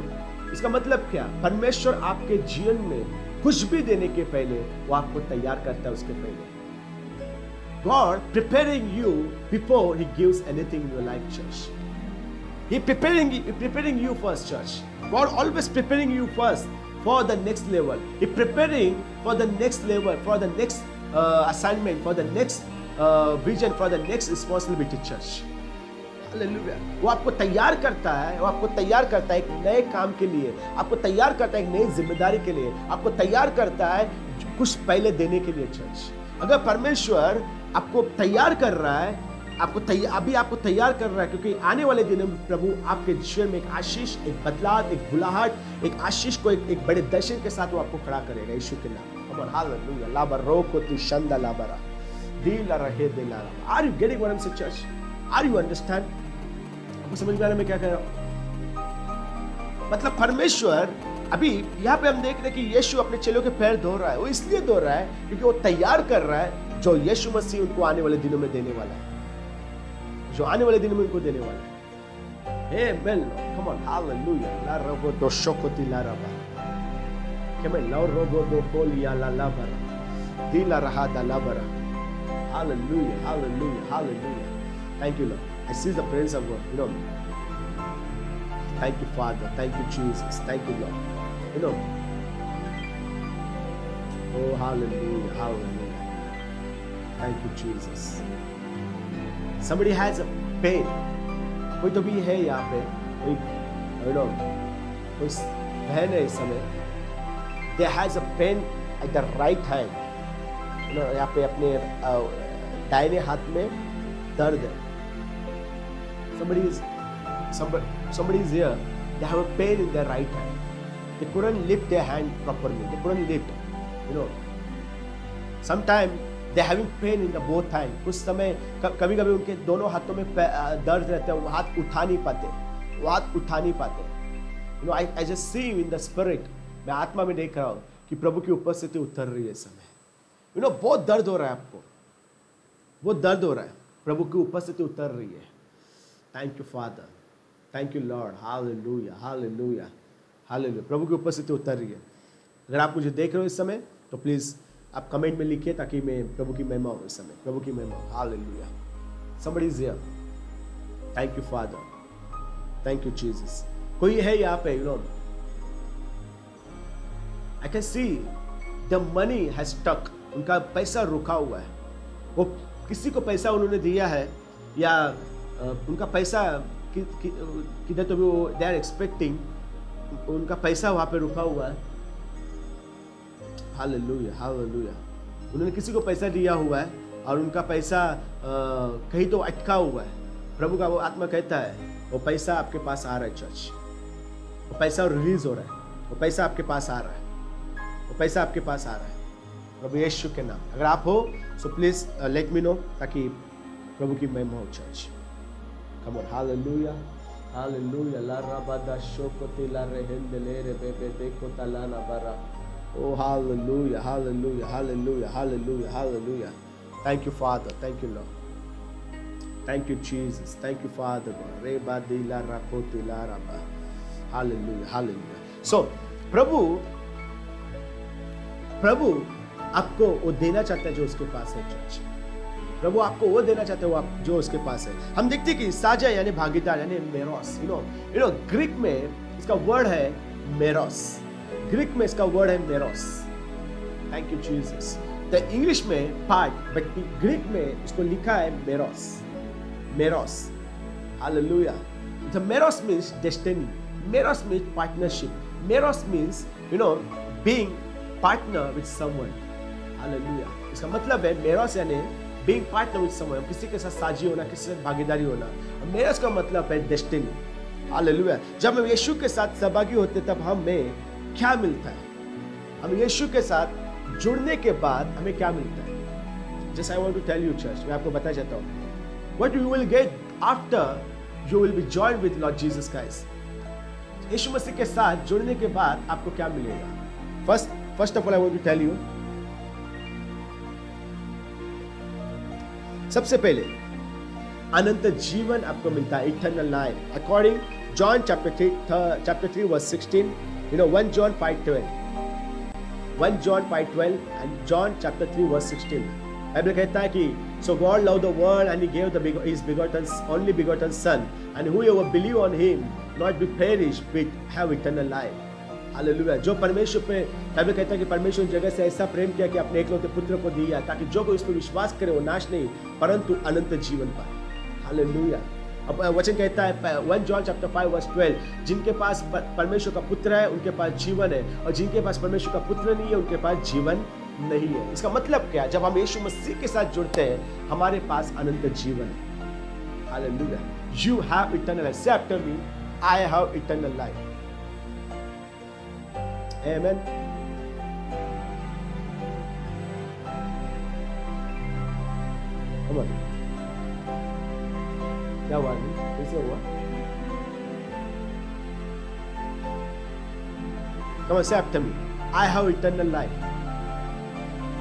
इसका मतलब क्या, परमेश्वर आपके जीवन में कुछ भी देने के पहले वो आपको तैयार करता है। उसके पहले God preparing you before He gives anything in your life, church. He preparing you first, church. God always preparing you first for the next level. He preparing for the next level, for the next assignment, for the next vision, for the next responsibility, church. Hallelujah. वो आपको तैयार करता है, वो आपको तैयार करता है एक नए काम के लिए, आपको तैयार करता है एक नई जिम्मेदारी के लिए, आपको तैयार करता है कुछ पहले देने के लिए। चर्च, अगर परमेश्वर आपको तैयार कर रहा है, अभी आपको तैयार कर रहा है, क्योंकि आने वाले दिनों में प्रभु आपके जीवन में एक आशीष, एक बदलाव, एक बुलाहट, एक आशीष को एक बड़े दर्शन के साथ वो आपको खड़ा करेगा यीशु के नाम। हालेलुया। लाबरो को तू शंदा लाबरा दिल रहे दिला। Are you getting what I am saying, church? Are you understand? आपको समझ में आ रहा है मैं क्या कह रहा हूं? मतलब परमेश्वर, अभी यहाँ पे हम देख रहे हैं कि यीशु अपने चेलों के पैर धो रहा है। वो इसलिए धो रहा है क्योंकि वो तैयार कर रहा है जो यीशु मसीह उनको आने वाले दिनों में देने वाला है, जो आने वाले दिनों में उनको देने वाला है। हे मेल, कम ऑन, हालेलुया। ला रबो दो शोकोती ला रबा, के मैं ला रबो दो कोलिया ला ला बरा दिला रहा दा ला बरा। Hallelujah, hallelujah, hallelujah. Thank you, Lord. I see the presence of God. You know. Thank you, Father. Thank you, Jesus. Thank you, Lord. You know. Oh, hallelujah, hallelujah. Thank you, Jesus. Somebody has a pain. कोई तो भी है यहाँ पे, कोई, you know, कोई बहन है इस समय. There has a pain at the right hand. You know, यहाँ पे अपने दाहिने हाथ में दर्द है. Somebody is here. They have a pain in their right hand. They couldn't lift their hand properly. They couldn't lift. You know. Sometimes they're having pain in the both hand. कुछ समय कभी-कभी उनके दोनों हाथों में दर्द रहता है. वो हाथ उठा नहीं पाते. You know, I just see you in the spirit. मैं आत्मा में देख रहा हूँ कि प्रभु की उपस्थिति उतर रही है इस समय. You know, बहुत दर्द हो रहा है आपको. बहुत दर्द हो रहा है. प्रभु की उपस्थिति उतर रही है. Thank you, Father. Thank you, Lord. Hallelujah, hallelujah, hallelujah. प्रभु की उपस्थिति उतर रही है. अगर आप मुझे देख रहे हो इस समय तो प्लीज आप कमेंट में लिखिए ताकि मैं प्रभु की महिमा हो इस समय. प्रभु की महिमा. Hallelujah. Somebody is here. Thank you, Father. Thank you, Jesus. कोई है यहाँ पे, you know. I can see the money has stuck. उनका पैसा रुका हुआ है. वो किसी को पैसा उन्होंने दिया है या उनका पैसा किधर तो भी वो दे आर एक्सपेक्टिंग, उनका पैसा वहाँ पे रुका हुआ है. Hallelujah, hallelujah. उन्होंने किसी को पैसा दिया हुआ है और उनका पैसा कहीं तो अटका हुआ है. प्रभु का वो आत्मा कहता है वो पैसा आपके पास आ रहा है चर्च. वो पैसा रिलीज हो रहा है. वो पैसा आपके पास आ रहा है. वो पैसा आपके पास आ रहा है. प्रभु यीशु के नाम. अगर आप हो so please let me know ताकि प्रभु की महिमा हो church. Come on. Hallelujah, hallelujah. ला रबादा शोकोती ला रेहेंदले रे बेबे देखो तलाना बरा. Oh, hallelujah, hallelujah, hallelujah, hallelujah, hallelujah. Thank you, Father. Thank you, Lord. Thank you, Jesus. Thank you, Father. Reba di la rakoti la raba. Hallelujah, hallelujah. So, प्रभु आपको वो देना चाहता है जो उसके पास है चर्च. प्रभु आपको वो देना चाहते हो जो उसके पास है. हम देखते हैं कि साझा यानी भागीदार यानी मेरोस. यू नो ग्रीक में इसका वर्ड है मेरोस. ग्रीक में इसका वर्ड है मेरोस. Thank you Jesus. The English में पार्ट, बट ग्रीक में इसको लिखा है मेरोस. मेरोस. हालेलुया. द मेरोस मींस डेस्टिनी. मेरोस मींस पार्टनरशिप. मेरोस means you know being partner with someone. Hallelujah. इसका मतलब है मेरोस यानी बीइंग पार्टनर विद समवन, किसी के साथ साझी होना, किसी से भागीदारी होना. मेरोस का मतलब है डेस्टिनी. हालेलुया. जब हम यीशु के साथ सहभागी होते तब हमें क्या मिलता है? हम यीशु के साथ जुड़ने के बाद हमें क्या मिलता है? Just I want to tell you church, मैं आपको बताना चाहता हूँ. What you will get after you will be joined with Lord Jesus Christ. Yeshu Masih के साथ जुड़ने के बाद आपको क्या मिलेगा? First of all I want to tell you, सबसे पहले अनंत जीवन आपको मिलता है, eternal life, according John chapter 3 verse 16, you know 1 John 5:12 and John chapter 3 verse 16. Bible कहता है कि so God loved the world and he gave his only begotten son, and whoever believe on him not be perish but have eternal life. Hallelujah. जो परमेश्वर पे, Bible कहता है कि परमेश्वर ने जगत से ऐसा प्रेम किया कि अपने एकलौते पुत्र को दिया ताकि जो कोई इस पर विश्वास करे वो नाश नहीं परंतु अनंत जीवन पाए। हालेलुया। अब वचन कहता है 1 John chapter 5 verse 12, जिनके पास परमेश्वर का पुत्र है उनके पास जीवन है, और जिनके पास परमेश्वर का पुत्र नहीं है उनके पास जीवन नहीं है। इसका मतलब क्या? जब हम यीशु मसीह के साथ जुड़ते हैं हमारे पास अनंत जीवन है। Hallelujah. You have eternal life. Say after me, I have eternal life. Amen. Come on. क्या हुआ? कैसे हुआ? Come on, say after me. I have eternal life.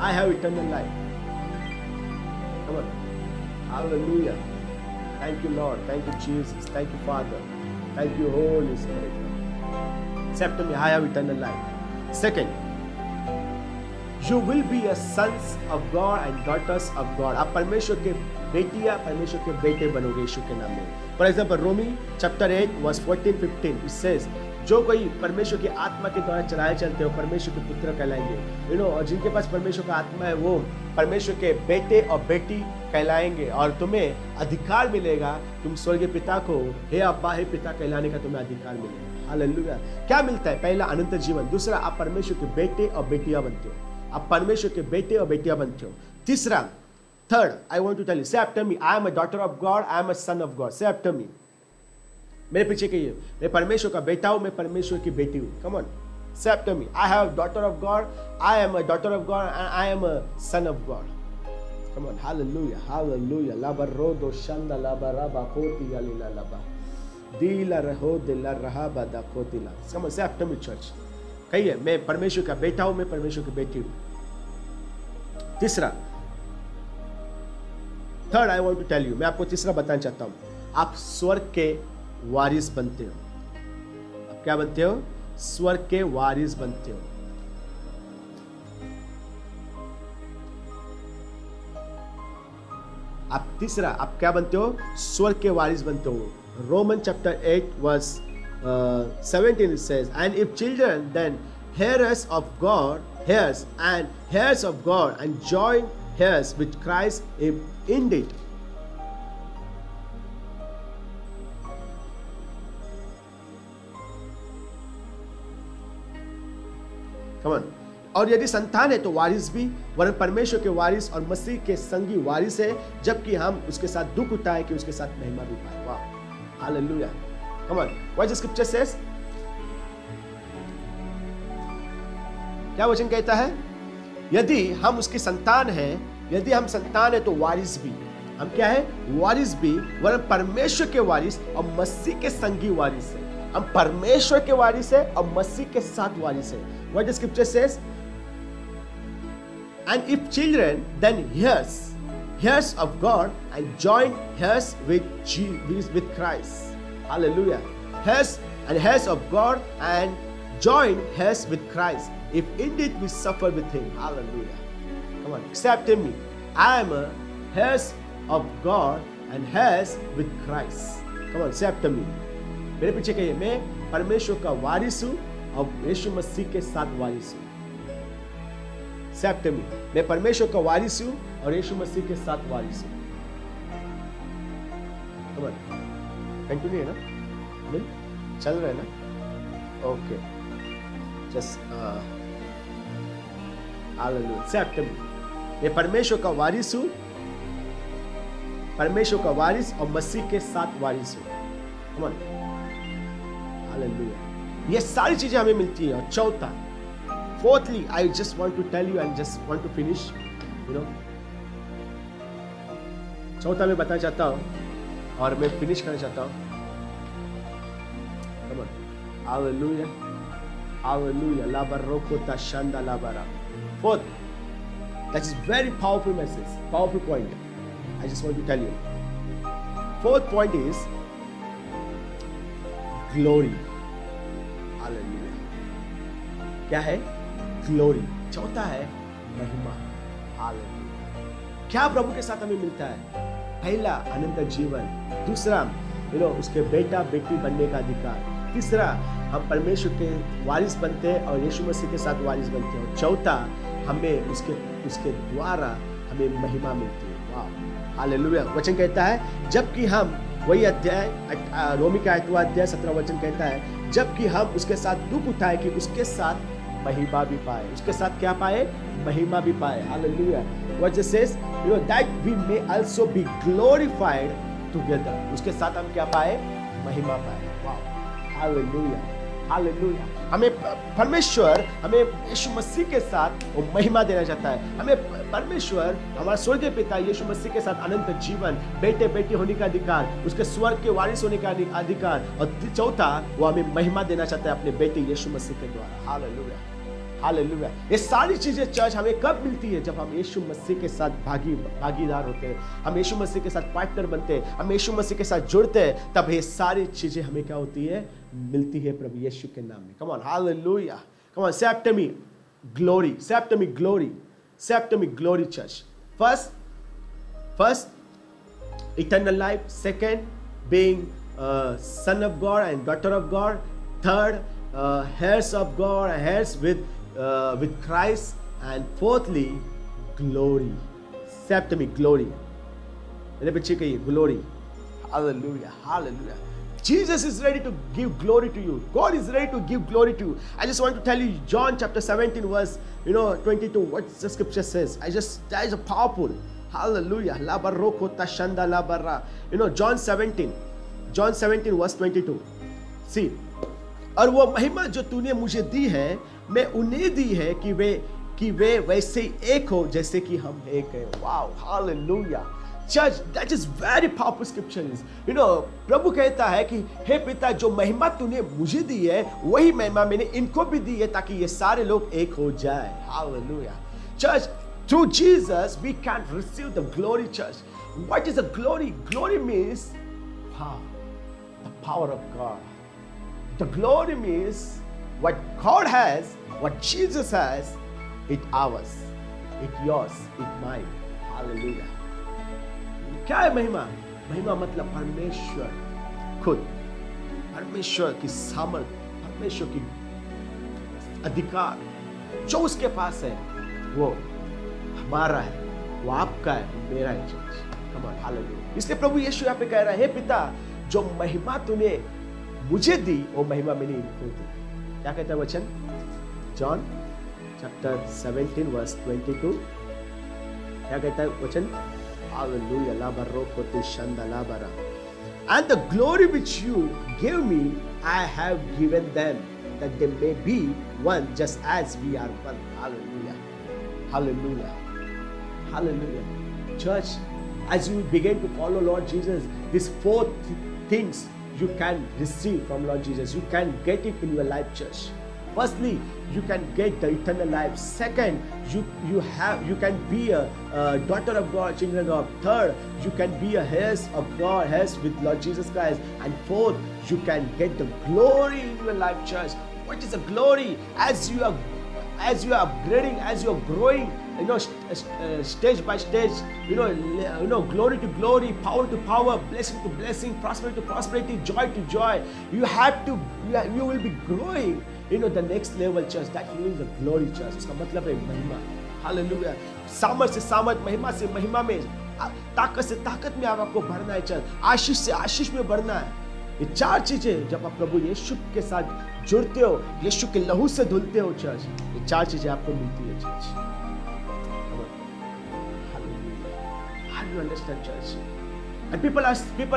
I have eternal life. Come on. Hallelujah. Thank you, Lord. Thank you, Jesus. Thank you, Father. Thank you, Holy Spirit. Say after me, I have eternal life. Second, you will be a sons of God and daughters of God. आप परमेश्वर के बेटियां, परमेश्वर के बेटे बनोगे यीशु के नाम में। फॉर एग्जाम्पल रोमी चैप्टर 8 वर्स 14-15 इट सेज, जो कोई परमेश्वर की आत्मा के द्वारा चलाए चलते हो परमेश्वर के पुत्र कहलाएंगे। यू नो, और जिनके पास परमेश्वर का आत्मा है वो परमेश्वर के बेटे और बेटी कहलाएंगे, और तुम्हें अधिकार मिलेगा, तुम स्वर्गीय पिता को हे अब्बा हे पिता कहलाने का तुम्हें अधिकार मिलेगा। हालेलुया। क्या मिलता है? पहला अनंत जीवन, दूसरा आप परमेश्वर के बेटे और बेटियां बनते हो, आप परमेश्वर के बेटे और बेटियां बनते हो। तीसरा, third, I want to tell you, say after me, I am a daughter of God, I am a son of God. Say after me, मेरे पीछे कहिए, मैं परमेश्वर का बेटा हूं, मैं परमेश्वर की बेटी हूं। Come on, say after me, I have daughter of God, I am a daughter of God and I am a son of God. Come on, hallelujah, hallelujah. लाबरो दो शंदा लाबरा बाकोती यालीला लाबा दीला रहो दिला रहा बादा कोतिला। समझ से आफ्टर मी चर्च, कहिए, मैं परमेश्वर का बेटा हूं, मैं परमेश्वर की बेटी हूं। तीसरा, third, I want to tell you, मैं आपको तीसरा बताना चाहता हूं, आप स्वर्ग के वारिस बनते हो। आप क्या बनते हो? स्वर्ग के वारिस बनते हो। आप तीसरा, आप क्या बनते हो? स्वर्ग के वारिस बनते हो। Roman chapter 8 verse 17 it says, and if children then heirs of God and joint heirs with Christ, if indeed come on, और यदि संतान है तो वारिस भी, वरन परमेश्वर के वारिस और मसीह के संगी वारिस है, जबकि हम उसके साथ दुख उठाए कि उसके साथ महिमा भी पाए। वाह, hallelujah. Come on, what the scripture says? क्या वचन कहता है? यदि हम उसकी संतान हैं, यदि हम संतान है तो वारिस भी। हम क्या है? वारिस भी, वरन परमेश्वर के वारिस और मसीह के संगी वारिस है। हम परमेश्वर के वारिस है और मसीह के साथ वारिस है। What the scripture says? And if children, then heirs of God and joint heirs with Christ. Hallelujah. Heirs of God and joint heirs with Christ. If indeed we suffer with Him. Hallelujah. Come on, accept me. I am a heirs of God and heirs with Christ. Come on, accept me. मेरे पीछे कहिए, मैं परमेश्वर का वारिस हूँ और यीशु मसीह के साथ वारिस हूँ। एक्सेप्ट मी, मैं परमेश्वर का वारिस हूं और यीशु मसीह के साथ वारिस हूं। कंटिन्यू है ना? चल रहा है ना? Okay, just hallelujah. एक्सेप्ट मी, मैं परमेश्वर का वारिस हूं, परमेश्वर का वारिस और मसीह के साथ वारिस हूं। Come on, hallelujah. ये सारी चीजें हमें मिलती हैं। और चौथा, fourthly, I just want to tell you and just want to finish, you know, चौथा मैं बताना चाहता हूं और मैं फिनिश करना चाहता हूं। Come on, hallelujah, Hallelujah. Labarokota shanda labara. Fourth, that is very powerful message, powerful point. I just want to tell you. Fourth point is glory. Hallelujah. क्या है? Glory. चौथा है महिमा. Hallelujah. क्या प्रभु के साथ हमें मिलता है? पहला अनंत जीवन, दूसरा उसके बेटा बेटी बनने का अधिकार, तीसरा हम परमेश्वर के वारिस बनते हैं और यीशु मसीह के साथ वारिस बनते हैं, और चौथा हमें उसके द्वारा हमें महिमा मिलती है। वाह, हालेलुया। वचन कहता है जबकि हम, वही अध्याय रोमी का 8वां अध्याय 17वां वचन कहता है, जबकि हम उसके साथ दुख उठाए कि उसके साथ महिमा भी पाए। उसके साथ क्या पाए? महिमा भी पाए। Hallelujah. What it says, that we may also be glorified together. उसके साथ हम क्या पाए? महिमा पाए। वाह, हालेलुया, हालेलुया। हमें परमेश्वर, हमें यीशु मसीह के साथ वो महिमा देना चाहता है। हमें परमेश्वर, हमारा स्वर्गीय पिता यीशु मसीह के साथ अनंत जीवन, बेटे बेटी होने का अधिकार, उसके स्वर्ग के वारिस होने का अधिकार, और चौथा वो हमें महिमा देना चाहता है अपने बेटे यीशु मसीह के द्वारा। Hallelujah, hallelujah. ये सारी चीजें चर्च हमें कब मिलती है? जब हम यीशु मसीह के साथ भागीदार होते हैं, हम यीशु मसीह के साथ पार्टनर बनते हैं, हम यीशु मसीह के साथ जुड़ते हैं, तब ये सारी चीजें हमें क्या होती है? मिलती है प्रभु यीशु के नाम में। कम on, hallelujah. Come on, say after me glory, say after me glory, say after me glory church. First eternal life, second being son of God and daughter of God, third heirs of God, heirs with Christ, and fourthly glory. Say after me glory. मेरे बच्चे कहिए glory. Hallelujah, hallelujah. Jesus is ready to give glory to you. God is ready to give glory to you. I just want to tell you John chapter 17 verse 22. What the scripture says. That is a powerful. Hallelujah. La baroko tashanda la barra. John 17 verse 22. See. और वो महिमा जो तूने मुझे दी है, मैं उन्हें दी है कि वे वैसे ही एक हो जैसे कि हम एक हैं। Wow, hallelujah. Church, that is very powerful scriptures. प्रभु कहता है कि हे पिता, जो महिमा तूने मुझे दी है वही महिमा मैंने इनको भी दी है, ताकि ये सारे लोग एक हो जाए। Hallelujah. Church, through Jesus we can receive the glory. Church, what is the glory? Glory means the power of God. The glory means what God has, what Jesus has, it ours, it yours, it mine. Hallelujah. क्या है महिमा? महिमा मतलब परमेश्वर खुद, परमेश्वर की सामर्थ, परमेश्वर की अधिकार जो उसके पास है वो हमारा है, वो आपका है, मेरा है। Church, come on, hallelujah. इसलिए प्रभु यीशु यहाँ पे कह रहा है, हे पिता, जो महिमा तूने मुझे दी वो महिमा मैंने इनको दी। क्या कहता है वचन? John chapter 17 verse 22। क्या कहता है वचन? हालेलुया, ला बर्रोको तिशंदा ला बरा। And the glory which you gave me, I have given them, that they may be one, just as we are one. Hallelujah, hallelujah, hallelujah. Church, as you begin to follow Lord Jesus, these four things you can receive from Lord Jesus. You can get it in your life, church. Firstly, you can get the eternal life. Second, you can be a daughter of God, children of. Third, you can be a heirs of God, heirs with Lord Jesus Christ. And fourth, you can get the glory in your life, church. What is the glory? As you are upgrading, as you are growing, stage by stage, glory to glory, power to power, blessing to blessing, prosperity to prosperity, joy to joy. You will be growing, the next level, church. That means the glory, church. उसका मतलब है महिमा। Hallelujah. सामर्थ से सामर्थ, महिमा से महिमा में, ताकत से ताकत में आपको बढ़ना है, चर्च। आशीष से आशीष में बढ़ना है। ये चार चीजें जब आप प्रभु यीशु के साथ जुड़ते हो, यीशु के लहू से धुलते हो, चर्च, ये चार चीजें आपको मिलती है, church. How do you understand, church? And people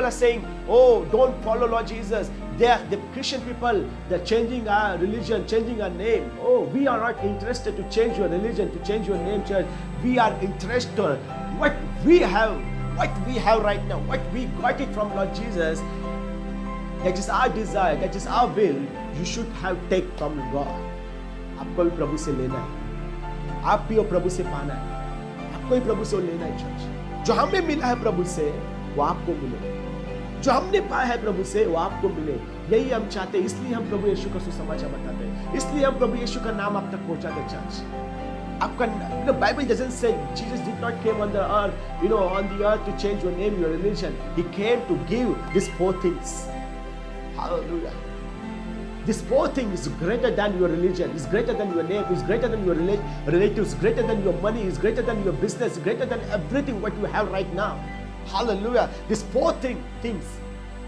are saying, oh, don't follow Lord Jesus. The Christian people, they're changing our religion, changing our name. Oh, we are not interested to change your religion, to change your name, church. We are interested what we have right now, what we got it from Lord Jesus. That is our desire, that is our will. You should have take from God. आपको भी प्रभु से लेना है, आप भी प्रभु से पाना है, आपको भी प्रभु से लेना है चर्च। जो हमें मिला है प्रभु से वो आपको मिले, जो हमने पाया है प्रभु से वो आपको मिले, यही हम चाहते हैं। इसलिए हम प्रभु यीशु का सुसमाचार बताते हैं, इसलिए हम प्रभु यीशु का नाम आप तक पहुंचाते हैं चर्च। आपका Bible doesn't say Jesus did not came on the earth, on the earth to change your name, your religion. He came to give these 4 things. Hallelujah. This 4 things is greater than your religion, is greater than your name, is greater than your relatives, greater than your money, is greater than your business, greater than everything what you have right now. Hallelujah. These 4 things.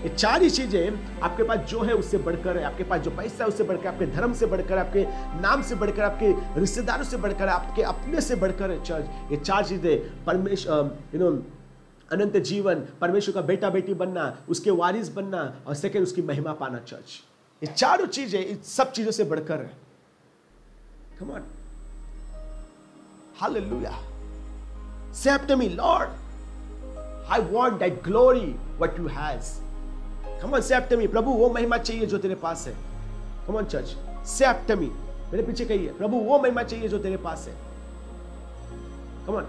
ये 4 ही चीजें आपके पास जो है उससे बढ़कर है, आपके पास जो पैसा है उससे बढ़कर, आपके धर्म से बढ़कर, आपके नाम से बढ़कर, आपके रिश्तेदारों से बढ़कर, आपके अपने से बढ़कर है चर्च। ये 4 चीजें परमेश्वर अनंत जीवन, परमेश्वर का बेटा बेटी बनना, उसके वारिस बनना, और सेकंड उसकी महिमा पाना चर्च। ये 4 चीजें इन सब चीजों से बढ़कर है। Come on, hallelujah. Say after me Lord, I want that glory what you has. Come on, say after me. प्रभु वो महिमा चाहिए जो तेरे पास है। Come on church, say after me. मेरे पीछे कहिए, प्रभु वो महिमा चाहिए जो तेरे पास है। Come on,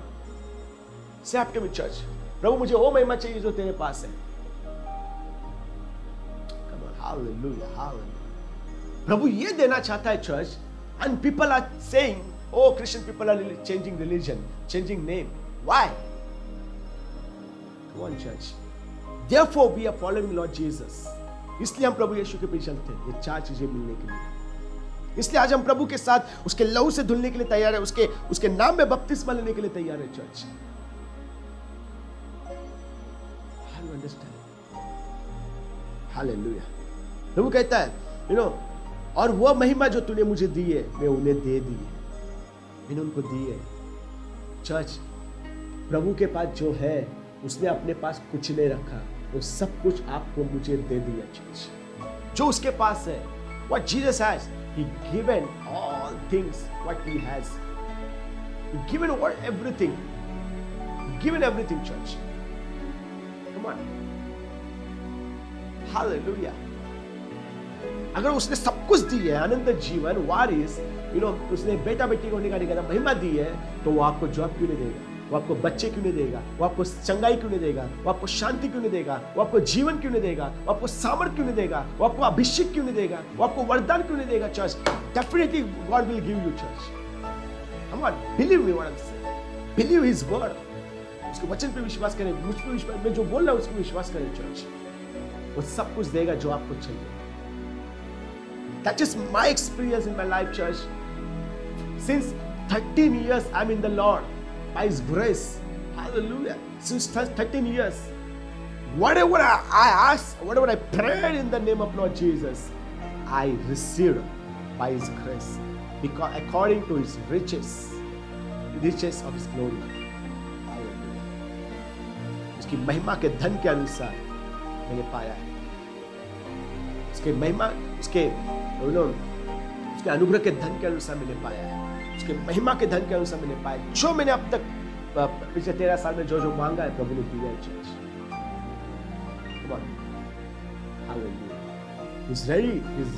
say after me church. प्रभु मुझे वो महिमा चाहिए जो तेरे पास है। Come on, hallelujah, hallelujah. प्रभु ये देना चाहता है church, and people are saying, oh, Christian people are changing religion, changing name. Why? Come on church. Therefore we are following Lord Jesus. इसलिए हम प्रभु यीशु के पीछे चलते हैं, ये 4 चीजें मिलने के लिए। इसलिए आज हम प्रभु के साथ उसके लहू से धुलने के लिए तैयार है, उसके नाम में बपतिस्मा लेने के लिए तैयार है church. How you understand? Hallelujah. प्रभु कहता है, और वह महिमा जो तूने मुझे दी है मैं उन्हें दे दी है, मैंने उनको दी है। चर्च, प्रभु के पास जो है उसने अपने पास कुछ नहीं रखा, वो सब कुछ आपको मुझे दे दिया चर्च। जो उसके पास है, what Jesus has, he given all things what he has. He given everything. He given everything church. Come on. Hallelujah. अगर उसने सब कुछ दी है, अनंत जीवन, वारिस, उसने बेटा बेटी को होने का महिमा दी है, तो वो आपको जॉब क्यों नहीं देगा? वो आपको बच्चे क्यों नहीं देगा? वो आपको चंगाई क्यों नहीं देगा? वो आपको शांति क्यों नहीं देगा? वो आपको जीवन क्यों नहीं देगा? वो आपको सामर्थ क्यों नहीं देगा? वो आपको अभिषेक क्यों नहीं देगा? वो आपको वरदान क्यों नहीं देगा church? Definitely God will give you church. Come on, believe me what I am saying, believe his word. उसके वचन पे विश्वास करें, मुझ पे विश्वास, मैं जो बोल रहा हूं उसको विश्वास करें चर्च। वो सब कुछ देगा जो आपको चाहिए। That is my experience in my life church. Since 13 years I'm in the Lord. By His grace, hallelujah. Since 13 years, whatever I asked, whatever I prayed in the name of Lord Jesus, I received by His grace, because according to His riches of His glory, hallelujah. उसकी महिमा के धन के अनुसार मैंने पाया है। उसके महिमा, उसके अनुग्रह के धन के अनुसार मैंने पाया है, उसके महिमा के धन के अनुसार मैंने पाया। जो मैंने अब तक पिछले 13 साल में जो मांगा है प्रभु ने दिया है church. Come on. Hallelujah. He's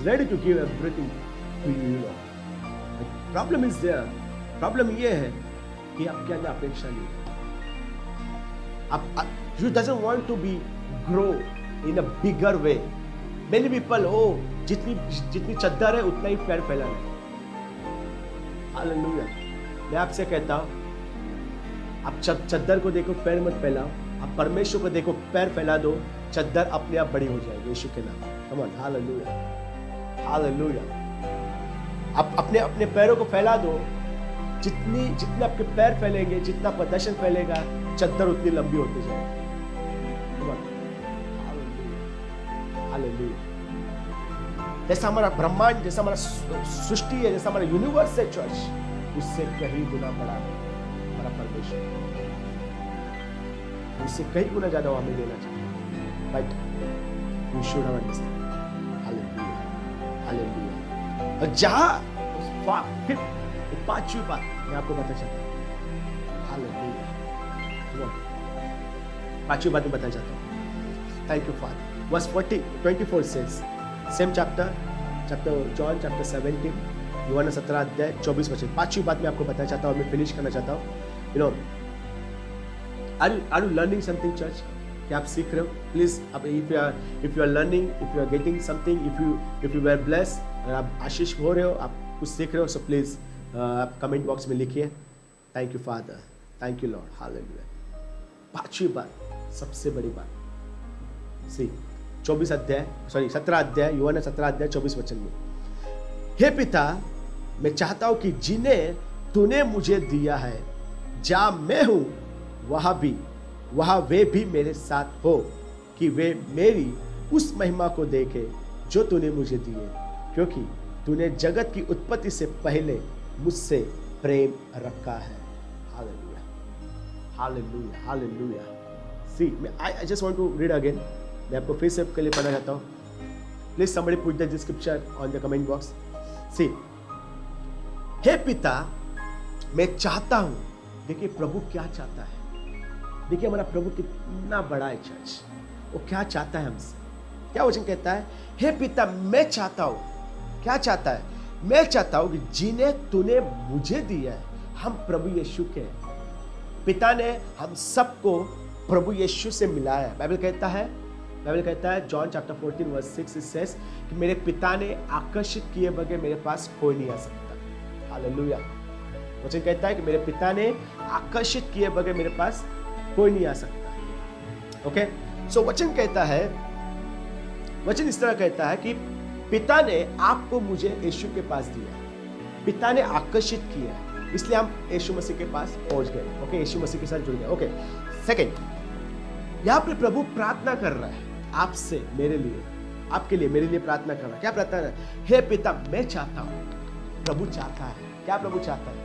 ready to give everything to you, Lord. The problem is there. Problem ये है कि आपके अंदर अपेक्षा नहीं है। You doesn't want to be grow in a bigger way. Many people, जितनी चद्दर है उतना ही पैर फैलाना है। हालेलुया। मैं आपसे कहता हूं, आप चद्दर को देखो, पैर मत फैलाओ। आप परमेश्वर को देखो, पैर फैला दो, चद्दर अपने आप बड़ी हो जाएगी यीशु के नाम। Come on, hallelujah, hallelujah. आप अपने पैरों को फैला दो, जितने आपके पैर फैलेंगे, जितना आपका दर्शन फैलेगा, चद्दर उतनी लंबी होती जाएगी। कम ऑन, हालेलुया, हालेलुया। जैसा हमारा ब्रह्मांड, जैसा हमारा सृष्टि है, जैसा हमारा यूनिवर्स है चर्च, उससे कहीं गुना बड़ा हमारा परमेश्वर, उससे कहीं गुना ज्यादा वो हमें देना चाहिए। But we should understand. Hallelujah, hallelujah. और जहां फिर 5वीं बात मैं आपको बताना चाहता हूं। हालेलुया, 5वीं बात मैं बताना चाहता हूं। Thank you father. Verse 24 says, same chapter John chapter 17, यूहन्ना 17 अध्याय 24 वचन। पांचवी बात मैं आपको बताना चाहता हूँ, मैं फिनिश करना चाहता हूँ। You know, are you learning something church? क्या आप सीख रहे हो? Please, if you are learning, if you are getting something, if you are blessed, अगर आप आशीष हो रहे हो, आप कुछ सीख रहे हो, सो प्लीज आप कमेंट बॉक्स में लिखिए। Thank you father, thank you Lord, hallelujah. पांचवी बात, सबसे बड़ी बात, सी 17 अध्याय यूहन्ना 17 अध्याय 24 वचन में, हे पिता, मैं चाहता हूं कि जिन्हें तूने मुझे दिया है, जहां मैं हूं वहां वे भी मेरे साथ हो, कि वे मेरी उस महिमा को देखे जो तूने मुझे दी है, क्योंकि तूने जगत की उत्पत्ति से पहले मुझसे प्रेम रखा है। Hallelujah, hallelujah, hallelujah. See, I just want to read again. मैं आपको फिर से आपके लिए पढ़ना चाहता हूँ। Please somebody put the scripture on the comment box. See, हे पिता, मैं चाहता हूं, देखिए प्रभु क्या चाहता है, देखिए हमारा प्रभु कितना बड़ा है चर्च, वो क्या चाहता है हमसे। क्या वचन कहता है? हे पिता, मैं चाहता हूं, क्या चाहता है? मैं चाहता हूं कि जिन्हें तूने मुझे दिया है, हम प्रभु यीशु के हैं। पिता ने हम सबको प्रभु यीशु से मिलाया है। बाइबल कहता है John chapter 14 verse 6 it says कि मेरे पिता ने आकर्षित किए बगैर मेरे पास कोई नहीं आ सकता। हालेलुया। वचन कहता है कि मेरे पिता ने आकर्षित किए बगैर मेरे पास कोई नहीं आ सकता। ओके, सो वचन कहता है, वचन इस तरह कहता है कि पिता ने आपको मुझे यीशु के पास दिया, पिता ने आकर्षित किया है, इसलिए हम यीशु मसीह के पास पहुंच गए। ओके, यीशु मसीह के साथ जुड़ गए। ओके, सेकंड, यहां पे प्रभु प्रार्थना कर रहा है आपसे, मेरे लिए, आपके लिए, मेरे लिए प्रार्थना कर रहा है। क्या प्रार्थना कर रहा है? हे पिता, मैं चाहता हूं। प्रभु चाहता है। क्या प्रभु चाहता है?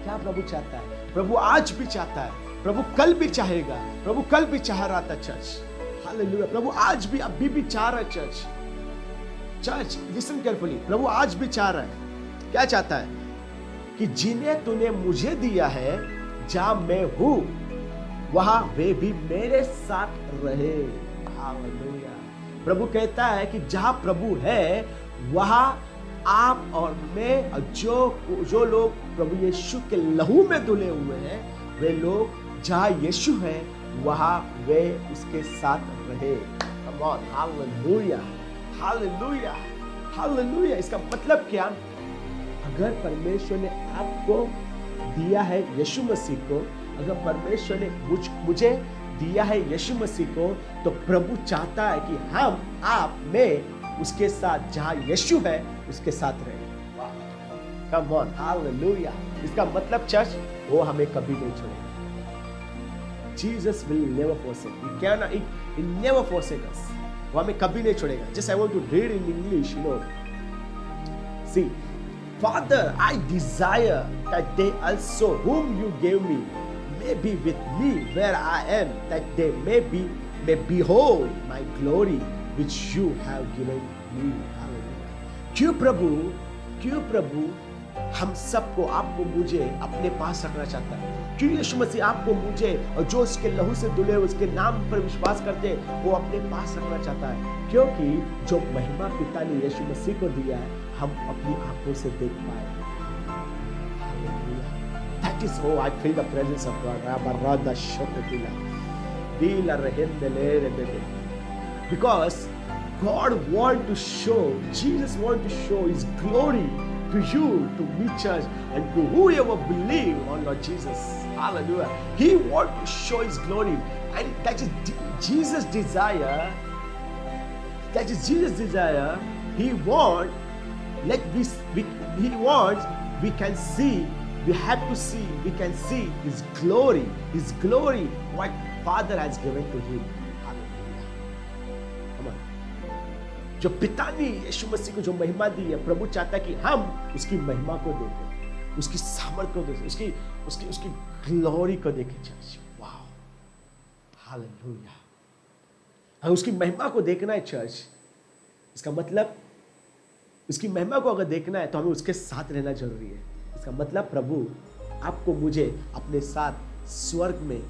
क्या प्रभु चाहता है? प्रभु आज भी चाहता है, प्रभु कल भी चाहेगा, प्रभु कल भी चाह रहा था चर्च। हालेलुया। प्रभु आज भी, अभी भी चाह रहा है चर्च। चर्च, लिसन केयरफुली, प्रभु आज भी चाह रहा है। क्या चाहता है? कि जिन्हें तूने मुझे दिया है, जहां मैं हूं वहां वे भी मेरे साथ रहे। हालेलुया। प्रभु कहता है कि जहां प्रभु है वहां आप और मैं और जो लोग प्रभु यीशु के लहू में धुले हुए हैं, वे लोग जहां यीशु है वहां वे उसके साथ रहे। कम ऑन, हालेलुया, हालेलुया, हालेलुया। इसका मतलब क्या? अगर परमेश्वर ने आपको दिया है यीशु मसीह को, अगर परमेश्वर ने मुझे दिया है यीशु मसीह को, तो प्रभु चाहता है कि हम, आप, मैं उसके साथ, जहां यीशु है उसके साथ रहे। कम ऑन, हालेलुया। इसका मतलब चर्च, वो हमें कभी नहीं छोड़ेगा। Jesus will never forsake. He never forsake us. वो हमें कभी नहीं छोड़ेगा। Just I want to read in English, you know. See, Father, I desire that they also whom you gave me may be with me where I am, that they may behold my glory which you have given me. Hallelujah. क्यों प्रभु हम सबको, आपको, मुझे अपने पास रखना चाहता है? क्यों यीशु मसीह आपको, मुझे और जो उसके लहू से धुले उसके नाम पर विश्वास करते वो अपने पास रखना चाहता है? क्योंकि जो महिमा पिता ने यीशु मसीह को दिया है, हम अपनी आंखों से देख पाए। That is how I feel the presence of God. Because God wants to show, Jesus wants to show His glory to you, to me, church, and to whoever believe on Lord Jesus. Hallelujah. He wants to show His glory, and that is Jesus' desire. That is Jesus' desire. He wants, we can see, we have to see, we can see His glory, what Father has given to Him. जो पिता ने यीशु मसीह को जो महिमा दी है, प्रभु चाहता है कि हम उसकी महिमा को देखें, उसकी सामर्थ को देखें, उसकी ग्लोरी को देखें। चर्च, वाह, हालेलुया। अगर उसकी महिमा को देखना है चर्च, इसका मतलब उसकी महिमा को अगर देखना है तो हमें उसके साथ रहना जरूरी है। इसका मतलब प्रभु आपको, मुझे अपने साथ स्वर्ग में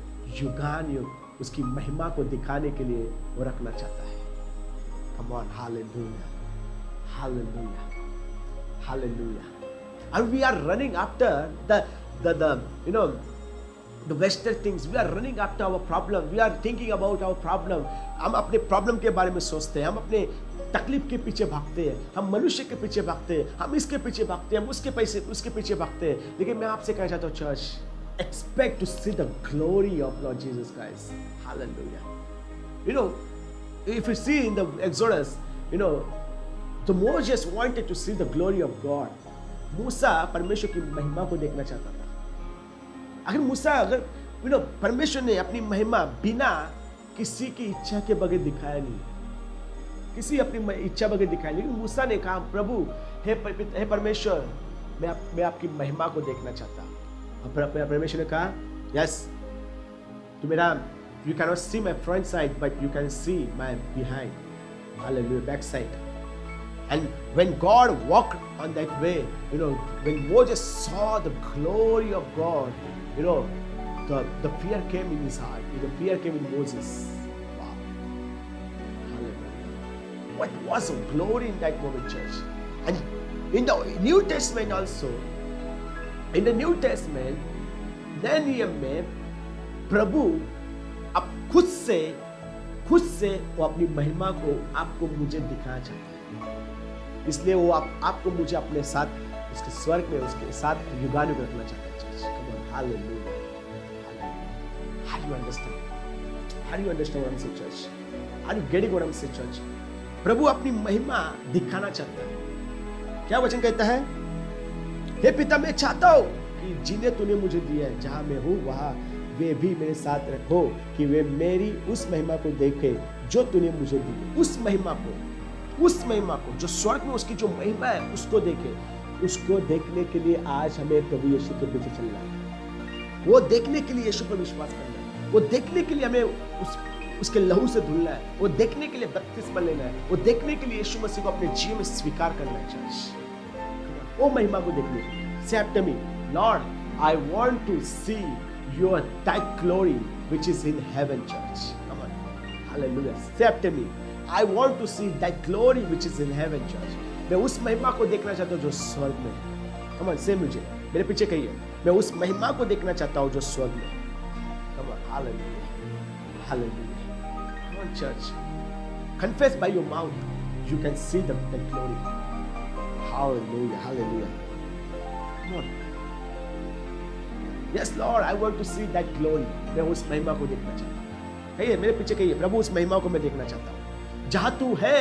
युगान युग उसकी महिमा को दिखाने के लिए वो रखना चाहता है। Come on, hallelujah, hallelujah, hallelujah, and we are running after the the western things. We are running after our problem. We are thinking about our problem. हम अपने प्रॉब्लम के बारे में सोचते हैं, हम अपने तकलीफ के पीछे भागते हैं, हम मनुष्य के पीछे भागते हैं, हम इसके पीछे भागते हैं, हम उसके पीछे भागते हैं. लेकिन मैं आपसे कहना चाहता हूँ church, expect to see the glory of Lord Jesus Christ. Hallelujah. You know, if you see in the Exodus, you know, the Moses wanted to see the glory of God. मूसा परमेश्वर की महिमा को देखना चाहता था. अगर you know, परमेश्वर ने अपनी महिमा बिना किसी की इच्छा के बगैर दिखाया नहीं, किसी अपनी इच्छा बगैर दिखाया. लेकिन मूसा ने कहा, प्रभु हे परमेश्वर, मैं आपकी महिमा को देखना चाहता हूँ. परमेश्वर ने कहा, यस, तू मेरा, you cannot see my front side, but you can see my behind. Hallelujah, back side. And when God walked on that way, you know, when Moses saw the glory of God, you know, the fear came in his heart. The fear came in Moses. Wow. Hallelujah. What was the glory in that moment, church? And in the New Testament also, in the New Testament, नए नियम में प्रभु अब खुद से वो अपनी महिमा को आपको मुझे दिखाना चाहता है. इसलिए वो आपको मुझे अपने साथ उसके स्वर्ग में उसके साथ युगानुग रखना चाहता है. Church, come on, hallelujah. How do you understand? How do you understand what I'm saying, church? Are you getting what I'm saying, church? प्रभु अपनी महिमा दिखाना चाहता है. क्या वचन कहता है? हे पिता, मैं चाहता हूँ कि जिन्हें तूने मुझे दिया है, जहां मैं हूँ वहां वे भी मेरे साथ रखो, कि वे मेरी उस महिमा को देखे जो तूने मुझे दी. उस महिमा को जो स्वर्ग में उसकी जो महिमा है उसको देखे. उसको देखने के लिए आज हमें प्रभु यीशु के पीछे चलना है. वो देखने के लिए यीशु पर विश्वास करना है. वो देखने के लिए हमें उसके लहू से धुलना है. वो देखने के लिए बपतिस्मा लेना है. वो देखने के लिए यीशु मसीह को अपने जीवन में स्वीकार करना है. चर्च, वो महिमा को देखने के लिए say after me, Lord, I want to see your that glory which is in heaven, church. Come on, hallelujah. Say after me, I want to see that glory which is in heaven, church. मैं उस महिमा को देखना चाहता हूँ जो स्वर्ग में है. Come on, say मुझे, मेरे पीछे कहिए, मैं उस महिमा को देखना चाहता हूँ जो स्वर्ग में है. Come on, hallelujah, hallelujah. Come on, church. Confess by your mouth, you can see the glory. Hallelujah, hallelujah. Come on. Yes, Lord, I want to see that glory. मैं उस महिमा को देखना चाहता हूँ. कहिए, मेरे पीछे कहिए, प्रभु उस महिमा को मैं देखना चाहता हूँ. जहां तू है